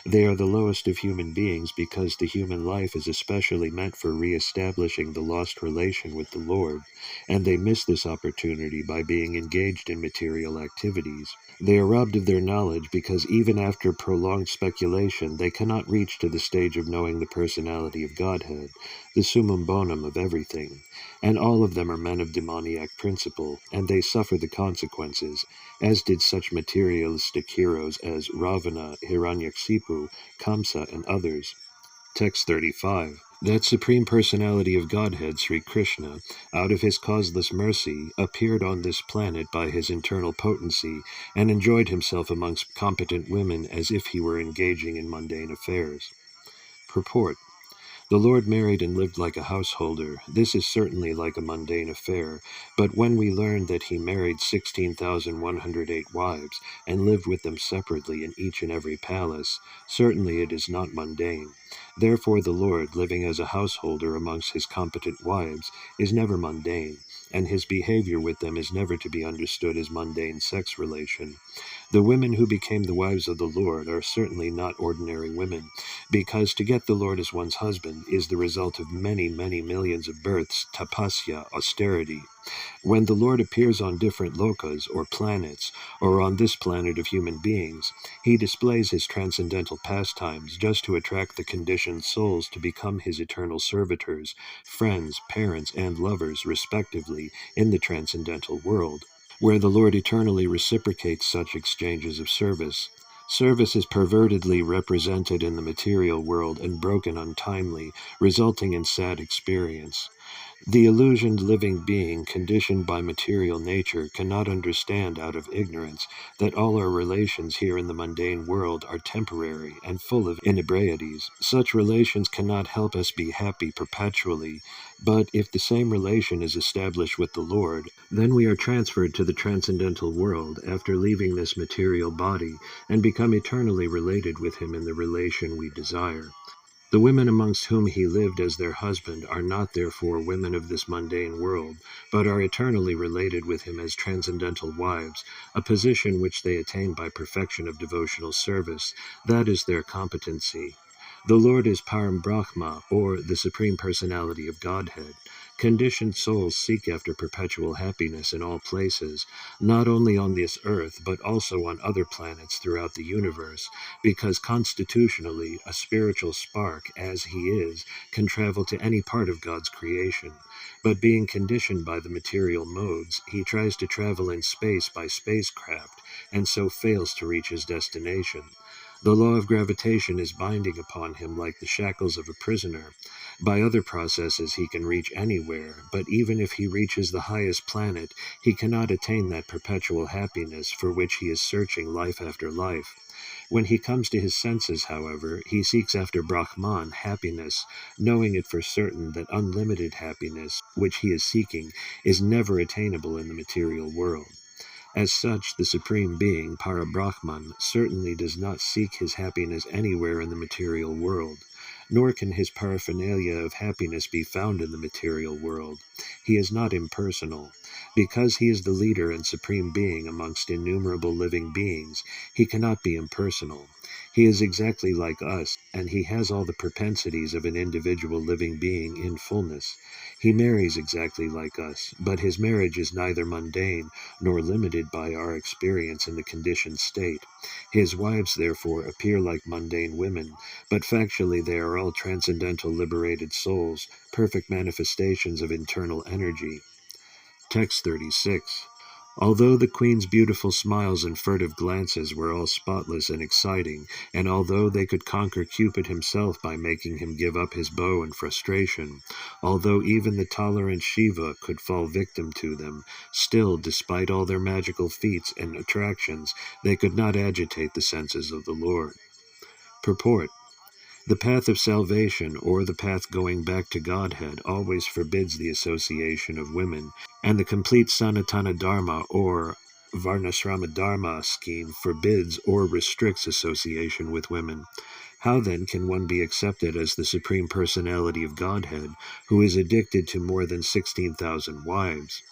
They are the lowest of human beings because the human life is especially meant for re-establishing the lost relation with the Lord, and they miss this opportunity by being engaged in material activities. They are robbed of their knowledge because even after prolonged speculation, they cannot reach to the stage of knowing the personality of Godhead, the summum bonum of everything, and all of them are men of demoniac principle, and they suffer the consequences, as did such materialistic heroes as Ravana, Hiranyakasipu, Kamsa, and others. Text 35. That Supreme Personality of Godhead, Sri Krishna, out of his causeless mercy, appeared on this planet by his internal potency, and enjoyed himself amongst competent women as if he were engaging in mundane affairs. Purport. The Lord married and lived like a householder. This is certainly like a mundane affair, but when we learn that he married 16,108 wives and lived with them separately in each and every palace, certainly it is not mundane. Therefore the Lord, living as a householder amongst his competent wives, is never mundane, and his behavior with them is never to be understood as mundane sex relation. The women who became the wives of the Lord are certainly not ordinary women, because to get the Lord as one's husband is the result of many, many millions of births, tapasya, austerity. When the Lord appears on different lokas, or planets, or on this planet of human beings, he displays his transcendental pastimes just to attract the conditioned souls to become his eternal servitors, friends, parents, and lovers, respectively, in the transcendental world, where the Lord eternally reciprocates such exchanges of service. Service is pervertedly represented in the material world and broken untimely, resulting in sad experience. The illusioned living being, conditioned by material nature, cannot understand out of ignorance that all our relations here in the mundane world are temporary and full of inebriities. Such relations cannot help us be happy perpetually, but if the same relation is established with the Lord, then we are transferred to the transcendental world after leaving this material body and become eternally related with him in the relation we desire. The women amongst whom he lived as their husband are not therefore women of this mundane world, but are eternally related with him as transcendental wives, a position which they attain by perfection of devotional service. That is their competency. The Lord is Param Brahma, or the Supreme Personality of Godhead. Conditioned souls seek after perpetual happiness in all places, not only on this earth, but also on other planets throughout the universe, because constitutionally a spiritual spark, as he is, can travel to any part of God's creation. But being conditioned by the material modes, he tries to travel in space by spacecraft, and so fails to reach his destination. The law of gravitation is binding upon him like the shackles of a prisoner. By other processes he can reach anywhere, but even if he reaches the highest planet, he cannot attain that perpetual happiness for which he is searching life after life. When he comes to his senses, however, he seeks after Brahman, happiness, knowing it for certain that unlimited happiness, which he is seeking, is never attainable in the material world. As such, the Supreme Being, Parabrahman, certainly does not seek his happiness anywhere in the material world, nor can his paraphernalia of happiness be found in the material world. He is not impersonal. Because he is the leader and Supreme Being amongst innumerable living beings, he cannot be impersonal. He is exactly like us, and he has all the propensities of an individual living being in fullness. He marries exactly like us, but his marriage is neither mundane nor limited by our experience in the conditioned state. His wives, therefore, appear like mundane women, but factually they are all transcendental liberated souls, perfect manifestations of internal energy. Text 36. Although the queen's beautiful smiles and furtive glances were all spotless and exciting, and although they could conquer Cupid himself by making him give up his bow in frustration, although even the tolerant Shiva could fall victim to them, still, despite all their magical feats and attractions, they could not agitate the senses of the Lord. Purport: the path of salvation, or the path going back to Godhead, always forbids the association of women, and the complete Sanatana Dharma, or Varnasrama Dharma scheme, forbids or restricts association with women. How then can one be accepted as the Supreme Personality of Godhead, who is addicted to more than 16,000 wives?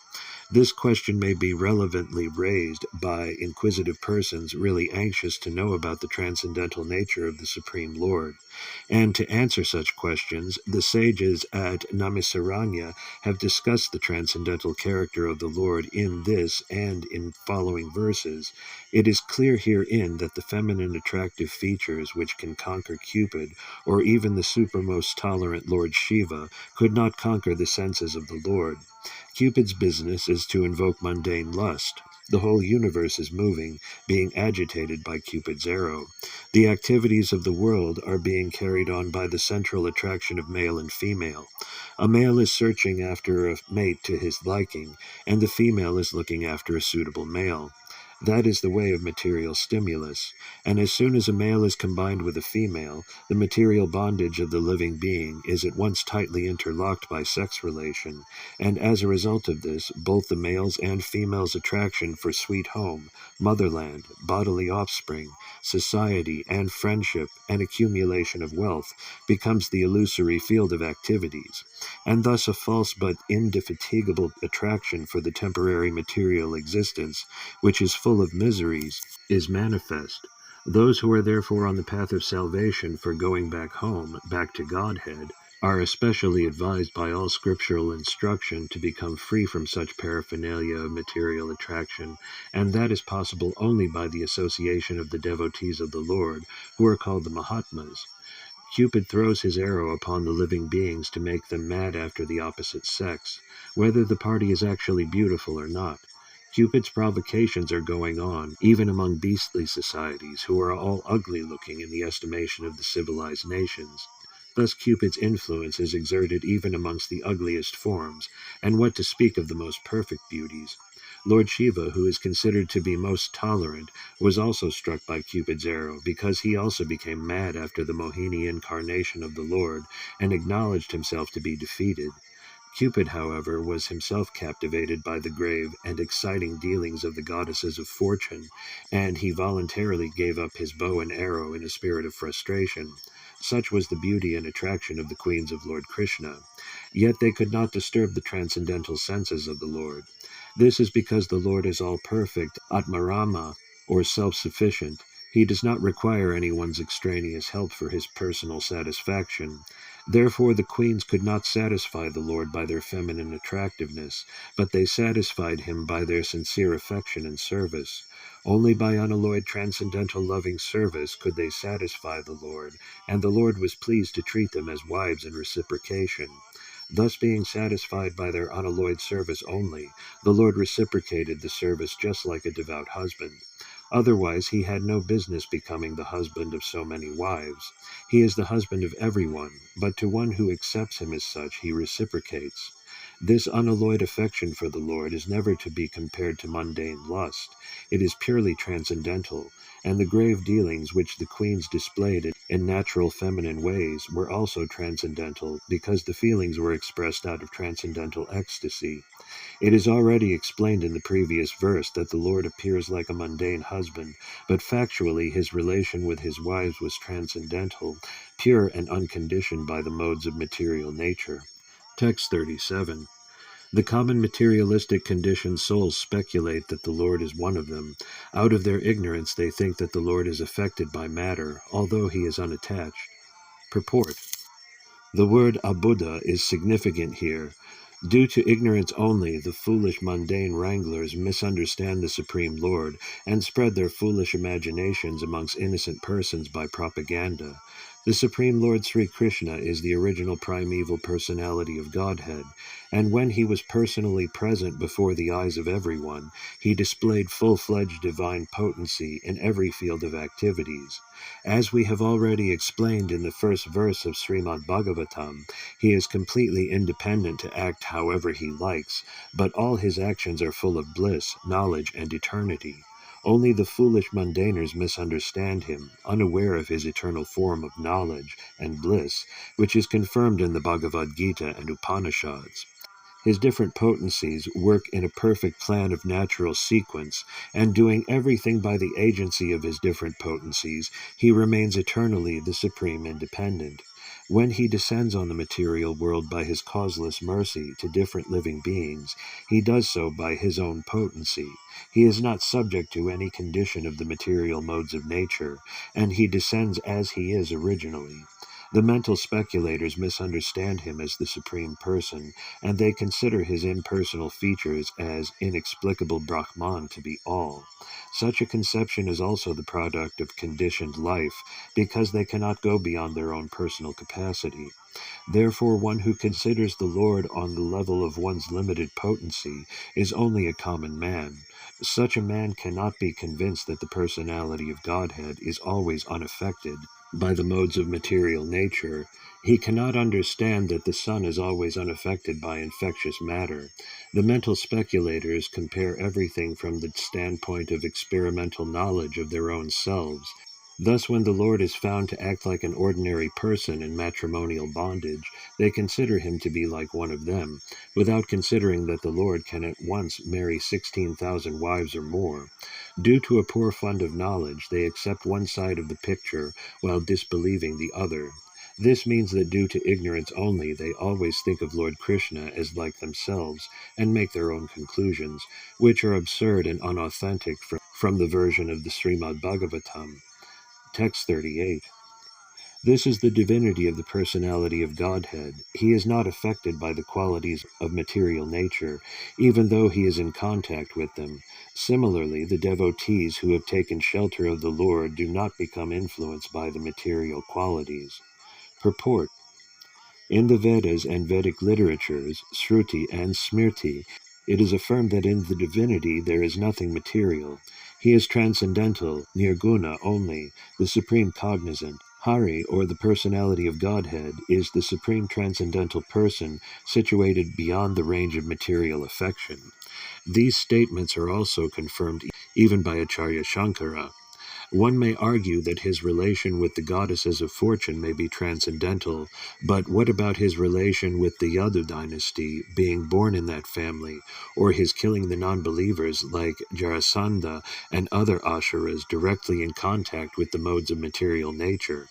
This question may be relevantly raised by inquisitive persons really anxious to know about the transcendental nature of the Supreme Lord. And to answer such questions, the sages at Namisaranya have discussed the transcendental character of the Lord in this and in following verses. It is clear herein that the feminine attractive features which can conquer Cupid, or even the supermost tolerant Lord Shiva, could not conquer the senses of the Lord. Cupid's business is to invoke mundane lust. The whole universe is moving, being agitated by Cupid's arrow. The activities of the world are being carried on by the central attraction of male and female. A male is searching after a mate to his liking, and the female is looking after a suitable male. That is the way of material stimulus, and as soon as a male is combined with a female, the material bondage of the living being is at once tightly interlocked by sex relation, and as a result of this, both the male's and female's attraction for sweet home, motherland, bodily offspring, society, and friendship, and accumulation of wealth becomes the illusory field of activities, and thus a false but indefatigable attraction for the temporary material existence, which is full of miseries, is manifest. Those who are therefore on the path of salvation for going back home, back to Godhead, are especially advised by all scriptural instruction to become free from such paraphernalia of material attraction, and that is possible only by the association of the devotees of the Lord, who are called the Mahatmas. Cupid throws his arrow upon the living beings to make them mad after the opposite sex, whether the party is actually beautiful or not. Cupid's provocations are going on, even among beastly societies, who are all ugly-looking in the estimation of the civilized nations. Thus Cupid's influence is exerted even amongst the ugliest forms, and what to speak of the most perfect beauties. Lord Shiva, who is considered to be most tolerant, was also struck by Cupid's arrow, because he also became mad after the Mohini incarnation of the Lord, and acknowledged himself to be defeated. Cupid, however, was himself captivated by the grave and exciting dealings of the goddesses of fortune, and he voluntarily gave up his bow and arrow in a spirit of frustration. Such was the beauty and attraction of the queens of Lord Krishna. Yet they could not disturb the transcendental senses of the Lord. This is because the Lord is all-perfect, Atmarama, or self-sufficient. He does not require anyone's extraneous help for his personal satisfaction. Therefore the queens could not satisfy the Lord by their feminine attractiveness, but they satisfied him by their sincere affection and service. Only by unalloyed transcendental loving service could they satisfy the Lord, and the Lord was pleased to treat them as wives in reciprocation. Thus being satisfied by their unalloyed service only, the Lord reciprocated the service just like a devout husband. Otherwise he had no business becoming the husband of so many wives. He is the husband of everyone, but to one who accepts him as such he reciprocates. This unalloyed affection for the Lord is never to be compared to mundane lust. It is purely transcendental, and the grave dealings which the queens displayed in natural feminine ways were also transcendental, because the feelings were expressed out of transcendental ecstasy. It is already explained in the previous verse that the Lord appears like a mundane husband, but factually his relation with his wives was transcendental, pure and unconditioned by the modes of material nature. Text 37. The common materialistic conditioned souls speculate that the Lord is one of them. Out of their ignorance they think that the Lord is affected by matter, although he is unattached. Purport. The word Abuddha is significant here. Due to ignorance only, the foolish mundane wranglers misunderstand the Supreme Lord and spread their foolish imaginations amongst innocent persons by propaganda. The Supreme Lord Sri Krishna is the original primeval personality of Godhead, and when he was personally present before the eyes of everyone, he displayed full-fledged divine potency in every field of activities. As we have already explained in the first verse of Srimad Bhagavatam, he is completely independent to act however he likes, but all his actions are full of bliss, knowledge, and eternity. Only the foolish mundaners misunderstand him, unaware of his eternal form of knowledge and bliss, which is confirmed in the Bhagavad Gita and Upanishads. His different potencies work in a perfect plan of natural sequence, and doing everything by the agency of his different potencies, he remains eternally the supreme independent. When he descends on the material world by his causeless mercy to different living beings, he does so by his own potency. He is not subject to any condition of the material modes of nature, and he descends as he is originally. The mental speculators misunderstand him as the Supreme Person, and they consider his impersonal features as inexplicable Brahman to be all. Such a conception is also the product of conditioned life, because they cannot go beyond their own personal capacity. Therefore, one who considers the Lord on the level of one's limited potency is only a common man. Such a man cannot be convinced that the personality of Godhead is always unaffected by the modes of material nature. He cannot understand that the sun is always unaffected by infectious matter. The mental speculators compare everything from the standpoint of experimental knowledge of their own selves. Thus, when the Lord is found to act like an ordinary person in matrimonial bondage, they consider him to be like one of them, without considering that the Lord can at once marry 16,000 wives or more. Due to a poor fund of knowledge, they accept one side of the picture while disbelieving the other. This means that due to ignorance only, they always think of Lord Krishna as like themselves and make their own conclusions, which are absurd and unauthentic from the version of the Srimad Bhagavatam. Text 38. This is the divinity of the personality of Godhead. He is not affected by the qualities of material nature, even though he is in contact with them. Similarly, the devotees who have taken shelter of the Lord do not become influenced by the material qualities. Purport. In the Vedas and Vedic literatures, Shruti and Smriti, it is affirmed that in the divinity there is nothing material. He is transcendental, nirguna only, the supreme cognizant. Hari, or the personality of Godhead, is the supreme transcendental person situated beyond the range of material affection. These statements are also confirmed even by Acharya Shankara. One may argue that his relation with the goddesses of fortune may be transcendental, but what about his relation with the Yadu dynasty, being born in that family, or his killing the non-believers like Jarasandha and other Asuras directly in contact with the modes of material nature?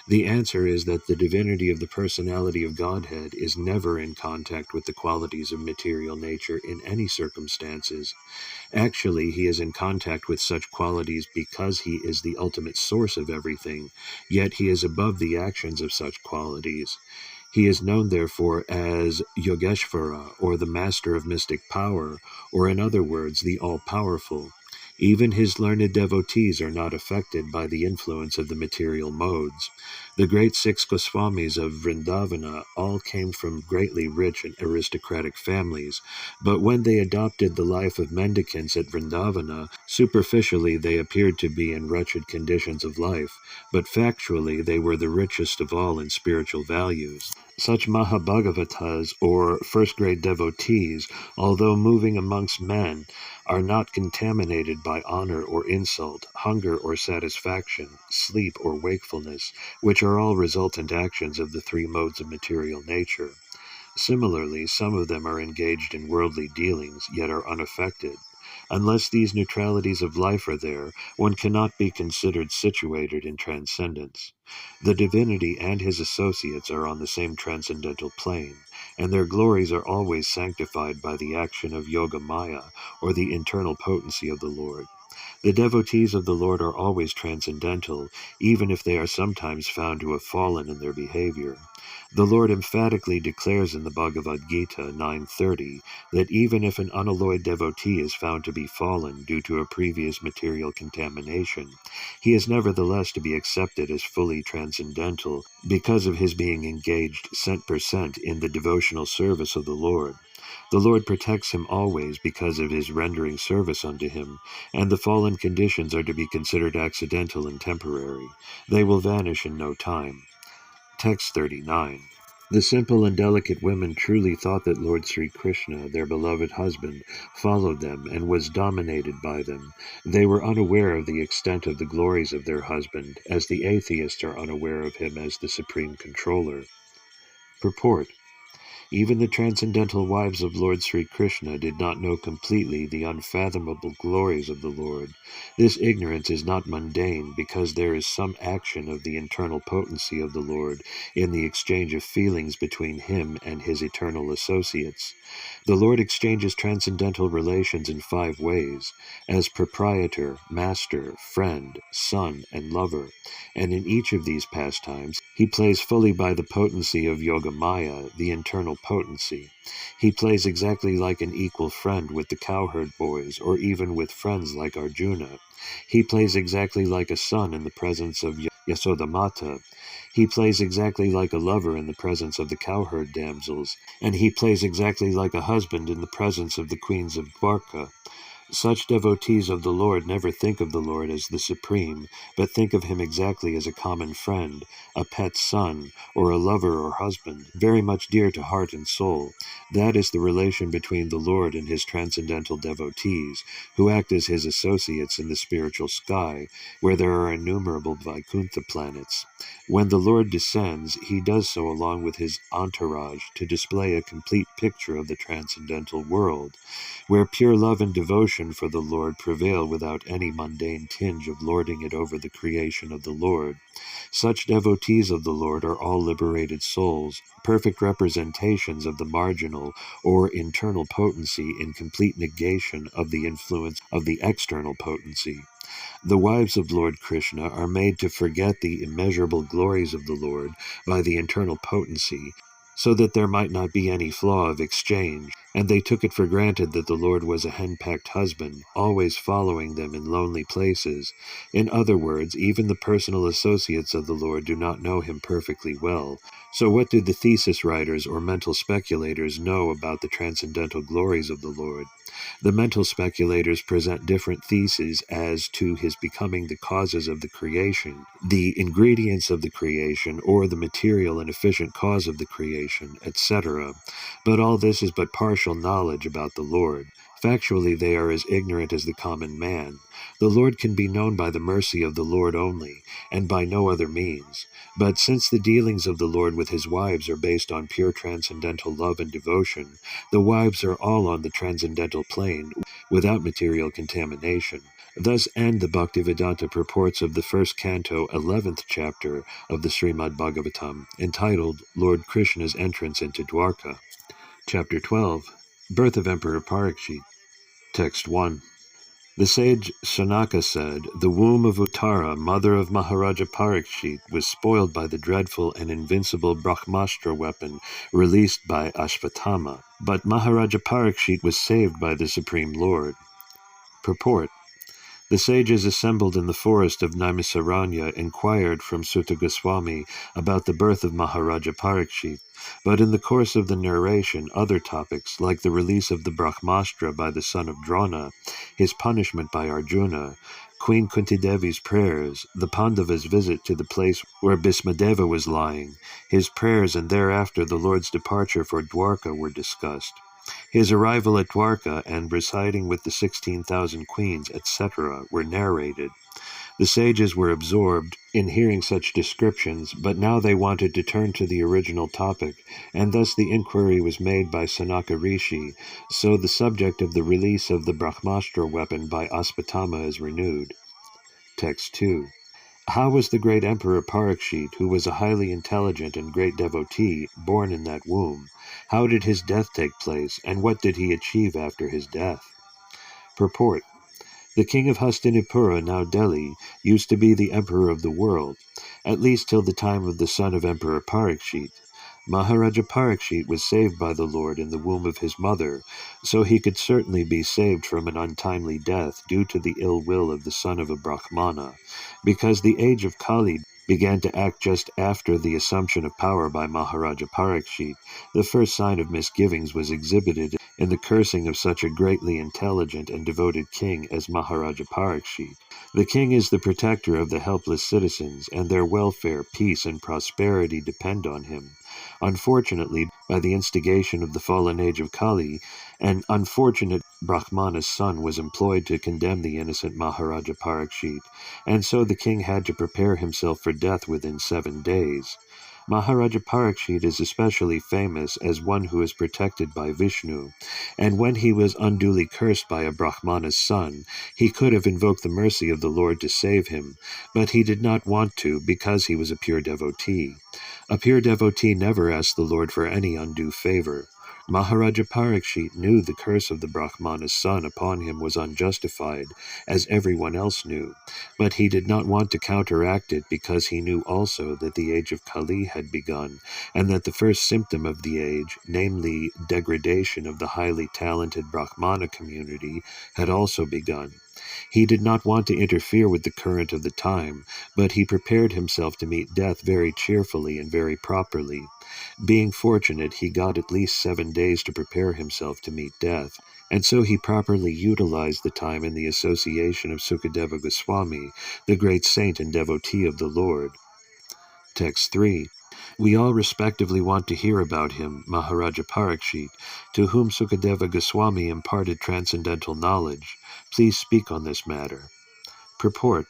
The answer is that the divinity of the personality of Godhead is never in contact with the qualities of material nature in any circumstances. Actually, he is in contact with such qualities because he is the ultimate source of everything, yet he is above the actions of such qualities. He is known, therefore, as Yogeshvara, or the master of mystic power, or in other words, the all-powerful. Even his learned devotees are not affected by the influence of the material modes. The great 6 Goswamis of Vrindavana all came from greatly rich and aristocratic families, but when they adopted the life of mendicants at Vrindavana, superficially they appeared to be in wretched conditions of life, but factually they were the richest of all in spiritual values. Such Mahabhagavatas, or first-grade devotees, although moving amongst men, are not contaminated by honor or insult, hunger or satisfaction, sleep or wakefulness, which are all resultant actions of the three modes of material nature. Similarly, some of them are engaged in worldly dealings, yet are unaffected. Unless these neutralities of life are there, one cannot be considered situated in transcendence. The divinity and his associates are on the same transcendental plane, and their glories are always sanctified by the action of Yoga Maya, or the internal potency of the Lord. The devotees of the Lord are always transcendental, even if they are sometimes found to have fallen in their behavior. The Lord emphatically declares in the Bhagavad Gita 9:30 that even if an unalloyed devotee is found to be fallen due to a previous material contamination, he is nevertheless to be accepted as fully transcendental because of his being engaged cent per cent in the devotional service of the Lord. The Lord protects him always because of his rendering service unto him, and the fallen conditions are to be considered accidental and temporary. They will vanish in no time. Text 39. The simple and delicate women truly thought that Lord Sri Krishna, their beloved husband, followed them and was dominated by them. They were unaware of the extent of the glories of their husband, as the atheists are unaware of him as the supreme controller. Purport. Even the transcendental wives of Lord Sri Krishna did not know completely the unfathomable glories of the Lord. This ignorance is not mundane, because there is some action of the internal potency of the Lord in the exchange of feelings between him and his eternal associates. The Lord exchanges transcendental relations in 5 ways, as proprietor, master, friend, son, and lover, and in each of these pastimes he plays fully by the potency of Yogamaya, the internal potency. He plays exactly like an equal friend with the cowherd boys, or even with friends like Arjuna. He plays exactly like a son in the presence of Yasodamata. He plays exactly like a lover in the presence of the cowherd damsels, and he plays exactly like a husband in the presence of the queens of Dwarka. Such devotees of the Lord never think of the Lord as the supreme, but think of him exactly as a common friend, a pet son, or a lover or husband, very much dear to heart and soul. That is the relation between the Lord and his transcendental devotees, who act as his associates in the spiritual sky, where there are innumerable Vaikuntha planets. When the Lord descends, he does so along with his entourage to display a complete picture of the transcendental world, where pure love and devotion for the Lord prevail without any mundane tinge of lording it over the creation of the Lord. Such devotees of the Lord are all liberated souls, perfect representations of the marginal or internal potency in complete negation of the influence of the external potency. The wives of Lord Krishna are made to forget the immeasurable glories of the Lord by the internal potency, so that there might not be any flaw of exchange, and they took it for granted that the Lord was a henpecked husband, always following them in lonely places. In other words, even the personal associates of the Lord do not know him perfectly well. So what do the thesis writers or mental speculators know about the transcendental glories of the Lord? The mental speculators present different theses as to his becoming the causes of the creation, the ingredients of the creation, or the material and efficient cause of the creation, etc. But all this is but partial knowledge about the Lord. Factually, they are as ignorant as the common man. The Lord can be known by the mercy of the Lord only, and by no other means. But since the dealings of the Lord with his wives are based on pure transcendental love and devotion, the wives are all on the transcendental plane, without material contamination. Thus end the Bhaktivedanta purports of the first canto, 11th chapter of the Srimad Bhagavatam, entitled Lord Krishna's Entrance into Dwarka. Chapter 12, Birth of Emperor Parikshit. Text 1. The sage Sanaka said, "The womb of Uttara, mother of Maharaja Parikshit, was spoiled by the dreadful and invincible Brahmastra weapon released by Ashvatthama. But Maharaja Parikshit was saved by the Supreme Lord." Purport. The sages assembled in the forest of Naimisaranya inquired from Sutta Goswami about the birth of Maharaja Parikshit, but in the course of the narration other topics, like the release of the Brahmastra by the son of Drona, his punishment by Arjuna, Queen Kuntidevi's prayers, the Pandavas' visit to the place where Bhismadeva was lying, his prayers, and thereafter the Lord's departure for Dwarka were discussed. His arrival at Dwarka and residing with the 16,000 queens, etc., were narrated. The sages were absorbed in hearing such descriptions, but now they wanted to turn to the original topic, and thus the inquiry was made by Sanaka Rishi, so the subject of the release of the Brahmastra weapon by Ashvatthama is renewed. Text 2. How was the great Emperor Parikshit, who was a highly intelligent and great devotee, born in that womb? How did his death take place, and what did he achieve after his death? Purport. The king of Hastinapura, now Delhi, used to be the emperor of the world, at least till the time of the son of Emperor Parikshit. Maharaja Parikshit was saved by the Lord in the womb of his mother, so he could certainly be saved from an untimely death due to the ill will of the son of a Brahmana, because the age of Kali began to act just after the assumption of power by Maharaja Parikshit. The first sign of misgivings was exhibited in the cursing of such a greatly intelligent and devoted king as Maharaja Parikshit. The king is the protector of the helpless citizens, and their welfare, peace, and prosperity depend on him. Unfortunately, by the instigation of the fallen age of Kali, an unfortunate Brahmana's son was employed to condemn the innocent Maharaja Parikshit, and so the king had to prepare himself for death within 7 days. Maharaja Parikshit is especially famous as one who is protected by Vishnu, and when he was unduly cursed by a Brahmana's son, he could have invoked the mercy of the Lord to save him, but he did not want to because he was a pure devotee. A pure devotee never asks the Lord for any undue favor. Maharaja Parikshit knew the curse of the Brahmana's son upon him was unjustified, as everyone else knew, but he did not want to counteract it because he knew also that the age of Kali had begun, and that the first symptom of the age, namely degradation of the highly talented Brahmana community, had also begun. He did not want to interfere with the current of the time, but he prepared himself to meet death very cheerfully and very properly. Being fortunate, he got at least 7 days to prepare himself to meet death, and so he properly utilized the time in the association of Sukadeva Goswami, the great saint and devotee of the Lord. Text 3. We all respectively want to hear about him, Maharaja Parikshit, to whom Sukadeva Goswami imparted transcendental knowledge. Please speak on this matter. Purport.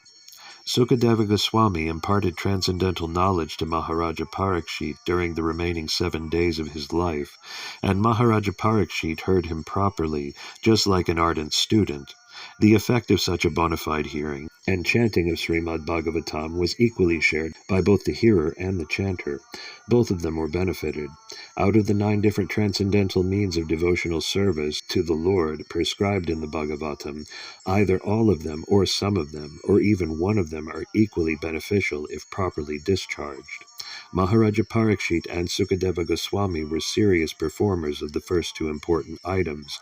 Sukadeva Goswami imparted transcendental knowledge to Maharaja Parikshit during the remaining 7 days of his life, and Maharaja Parikshit heard him properly, just like an ardent student. The effect of such a bona fide hearing and chanting of Srimad Bhagavatam was equally shared by both the hearer and the chanter. Both of them were benefited. Out of the 9 different transcendental means of devotional service to the Lord prescribed in the Bhagavatam, either all of them or some of them, or even one of them are equally beneficial if properly discharged. Maharaja Parikshit and Sukadeva Goswami were serious performers of the first 2 important items,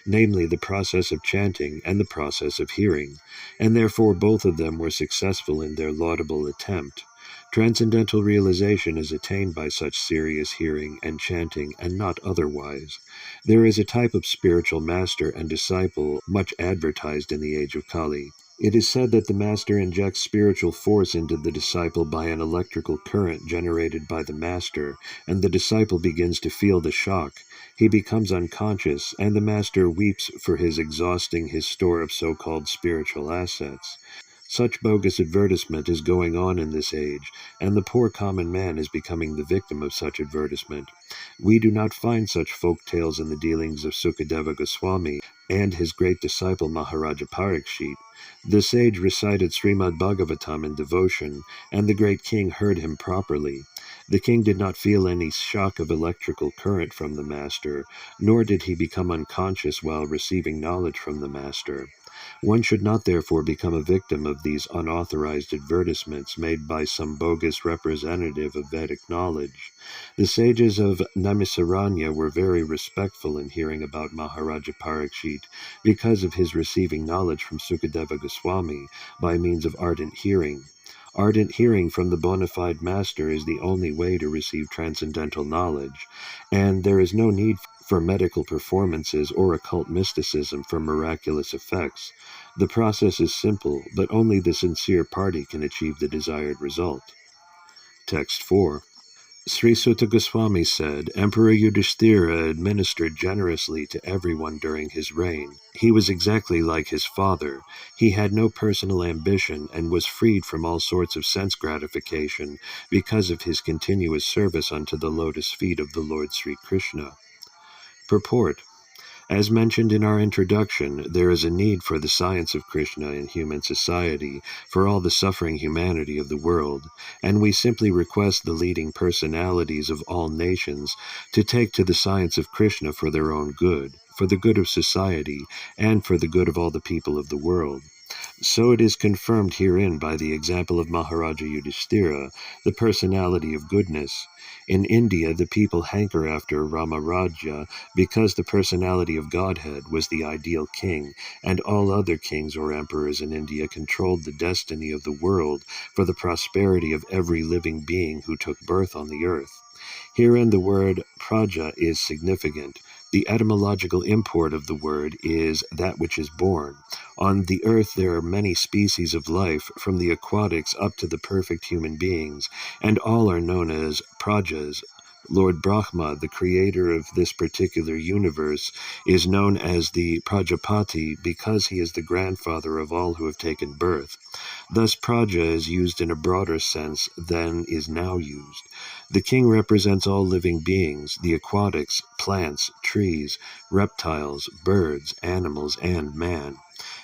namely the process of chanting and the process of hearing, and therefore both of them were successful in their laudable attempt. Transcendental realization is attained by such serious hearing and chanting and not otherwise. There is a type of spiritual master and disciple much advertised in the age of Kali. It is said that the master injects spiritual force into the disciple by an electrical current generated by the master, and the disciple begins to feel the shock. He becomes unconscious, and the master weeps for his exhausting his store of so-called spiritual assets. Such bogus advertisement is going on in this age, and the poor common man is becoming the victim of such advertisement. We do not find such folk tales in the dealings of Sukadeva Goswami and his great disciple Maharaja Parikshit. The sage recited Srimad Bhagavatam in devotion, and the great king heard him properly. The king did not feel any shock of electrical current from the master, nor did he become unconscious while receiving knowledge from the master. One should not therefore become a victim of these unauthorized advertisements made by some bogus representative of Vedic knowledge. The sages of Namisaranya were very respectful in hearing about Maharaja Parikshit because of his receiving knowledge from Sukadeva Goswami by means of ardent hearing. Ardent hearing from the bona fide master is the only way to receive transcendental knowledge, and there is no need for medical performances or occult mysticism for miraculous effects. The process is simple, but only the sincere party can achieve the desired result. Text 4. Sri Sutta Goswami said, Emperor Yudhishthira administered generously to everyone during his reign. He was exactly like his father. He had no personal ambition and was freed from all sorts of sense gratification because of his continuous service unto the lotus feet of the Lord Sri Krishna. Purport. As mentioned in our introduction, there is a need for the science of Krishna in human society for all the suffering humanity of the world, and we simply request the leading personalities of all nations to take to the science of Krishna for their own good, for the good of society, and for the good of all the people of the world. So it is confirmed herein by the example of Maharaja Yudhishthira, the personality of goodness. In India, the people hanker after Ramaraja because the personality of Godhead was the ideal king, and all other kings or emperors in India controlled the destiny of the world for the prosperity of every living being who took birth on the earth. Herein the word praja is significant. The etymological import of the word is that which is born. On the earth there are many species of life, from the aquatics up to the perfect human beings, and all are known as prajas. Lord Brahma, the creator of this particular universe, is known as the Prajapati because he is the grandfather of all who have taken birth. Thus praja is used in a broader sense than is now used. The king represents all living beings, the aquatics, plants, trees, reptiles, birds, animals, and man.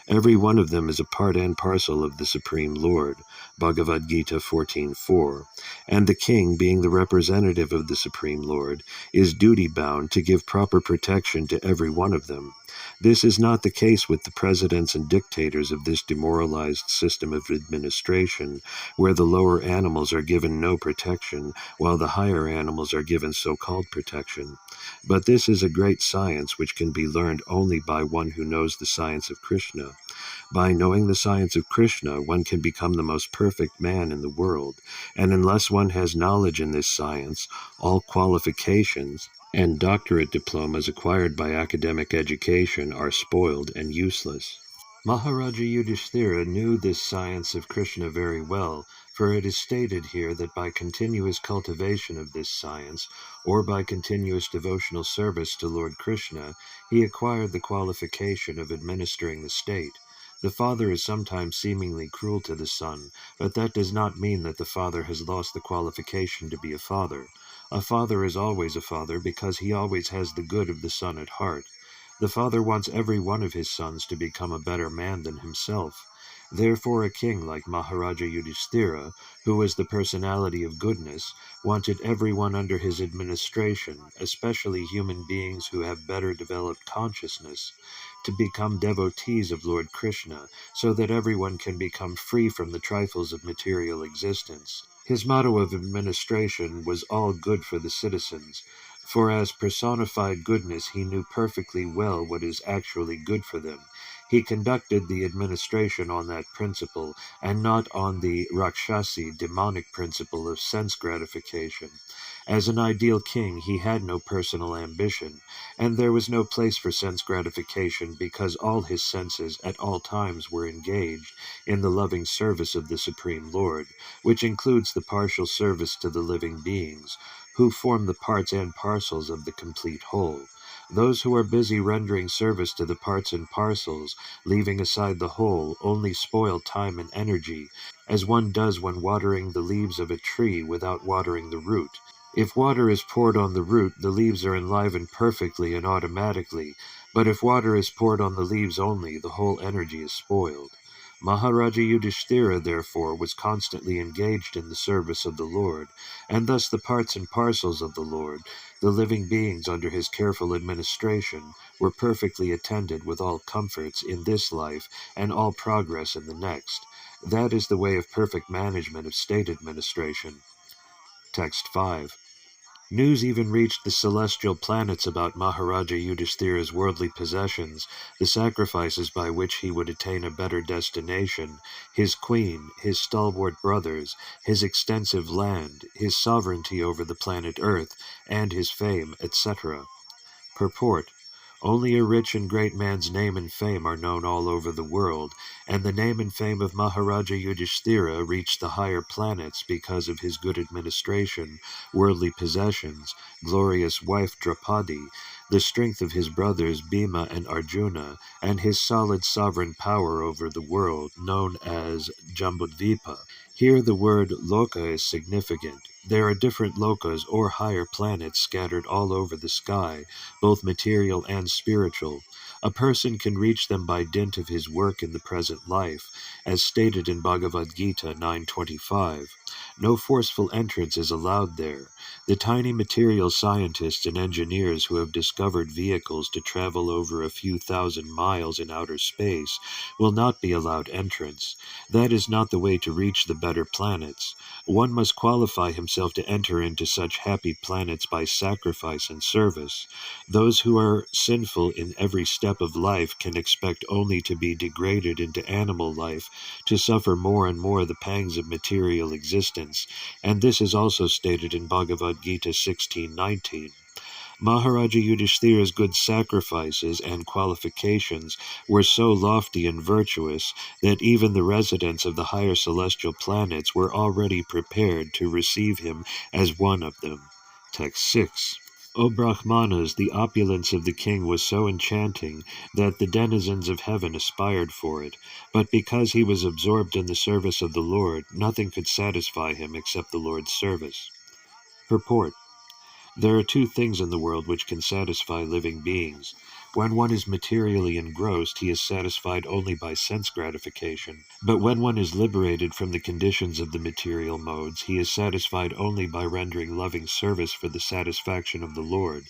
Every one of them is a part and parcel of the Supreme Lord, Bhagavad Gita 14:4, and the king, being the representative of the Supreme Lord, is duty-bound to give proper protection to every one of them. This is not the case with the presidents and dictators of this demoralized system of administration, where the lower animals are given no protection, while the higher animals are given so-called protection. But this is a great science which can be learned only by one who knows the science of Krishna. By knowing the science of Krishna, one can become the most perfect man in the world, and unless one has knowledge in this science, all qualifications and doctorate diplomas acquired by academic education are spoiled and useless. Maharaja Yudhishthira knew this science of Krishna very well, for it is stated here that by continuous cultivation of this science, or by continuous devotional service to Lord Krishna, he acquired the qualification of administering the state. The father is sometimes seemingly cruel to the son, but that does not mean that the father has lost the qualification to be a father. A father is always a father because he always has the good of the son at heart. The father wants every one of his sons to become a better man than himself. Therefore a king like Maharaja Yudhishthira, who was the personality of goodness, wanted everyone under his administration, especially human beings who have better developed consciousness, to become devotees of Lord Krishna, so that everyone can become free from the trifles of material existence. His motto of administration was all good for the citizens, for as personified goodness he knew perfectly well what is actually good for them. He conducted the administration on that principle, and not on the Rakshasi demonic principle of sense gratification. As an ideal king, he had no personal ambition, and there was no place for sense gratification because all his senses at all times were engaged in the loving service of the Supreme Lord, which includes the partial service to the living beings, who form the parts and parcels of the complete whole. Those who are busy rendering service to the parts and parcels, leaving aside the whole, only spoil time and energy, as one does when watering the leaves of a tree without watering the root. If water is poured on the root, the leaves are enlivened perfectly and automatically, but if water is poured on the leaves only, the whole energy is spoiled. Maharaja Yudhishthira, therefore, was constantly engaged in the service of the Lord, and thus the parts and parcels of the Lord, the living beings under his careful administration, were perfectly attended with all comforts in this life and all progress in the next. That is the way of perfect management of state administration. Text 5. News even reached the celestial planets about Maharaja Yudhishthira's worldly possessions, the sacrifices by which he would attain a better destination, his queen, his stalwart brothers, his extensive land, his sovereignty over the planet Earth, and his fame, etc. Purport: only a rich and great man's name and fame are known all over the world, and the name and fame of Maharaja Yudhishthira reached the higher planets because of his good administration, worldly possessions, glorious wife Draupadi, the strength of his brothers Bhima and Arjuna, and his solid sovereign power over the world, known as Jambudvipa. Here the word loka is significant. There are different lokas or higher planets scattered all over the sky, both material and spiritual. A person can reach them by dint of his work in the present life, as stated in Bhagavad Gita 9:25. No forceful entrance is allowed there. The tiny material scientists and engineers who have discovered vehicles to travel over a few thousand miles in outer space will not be allowed entrance. That is not the way to reach the better planets. One must qualify himself to enter into such happy planets by sacrifice and service. Those who are sinful in every step of life can expect only to be degraded into animal life, to suffer more and more the pangs of material existence, and this is also stated in Bhagavad Gita 16:19. Maharaja Yudhishthira's good sacrifices and qualifications were so lofty and virtuous that even the residents of the higher celestial planets were already prepared to receive him as one of them. Text 6. O Brahmanas, the opulence of the king was so enchanting that the denizens of heaven aspired for it, but because he was absorbed in the service of the Lord, nothing could satisfy him except the Lord's service. Purport. There are two things in the world which can satisfy living beings. When one is materially engrossed, he is satisfied only by sense gratification. But when one is liberated from the conditions of the material modes, he is satisfied only by rendering loving service for the satisfaction of the Lord.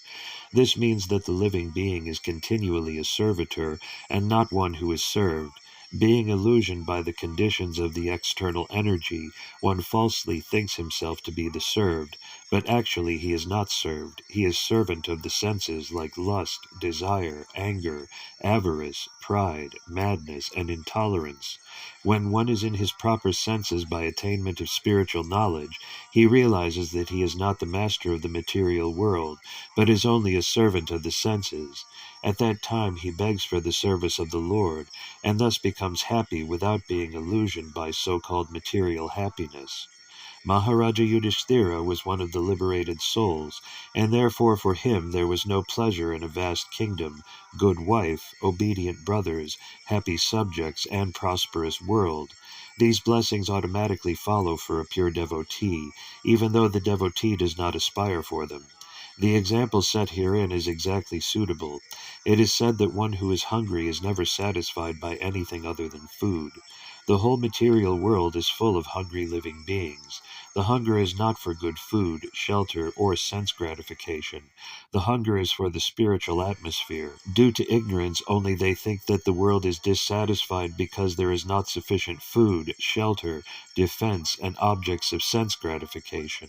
This means that the living being is continually a servitor, and not one who is served. Being illusioned by the conditions of the external energy, one falsely thinks himself to be the served, but actually he is not served. He is servant of the senses like lust, desire, anger, avarice, pride, madness, and intolerance. When one is in his proper senses by attainment of spiritual knowledge, he realizes that he is not the master of the material world, but is only a servant of the senses. At that time he begs for the service of the Lord, and thus becomes happy without being illusioned by so-called material happiness. Maharaja Yudhishthira was one of the liberated souls, and therefore for him there was no pleasure in a vast kingdom, good wife, obedient brothers, happy subjects, and prosperous world. These blessings automatically follow for a pure devotee, even though the devotee does not aspire for them. The example set herein is exactly suitable. It is said that one who is hungry is never satisfied by anything other than food. The whole material world is full of hungry living beings. The hunger is not for good food, shelter, or sense gratification. The hunger is for the spiritual atmosphere. Due to ignorance, only they think that the world is dissatisfied because there is not sufficient food, shelter, defense, and objects of sense gratification.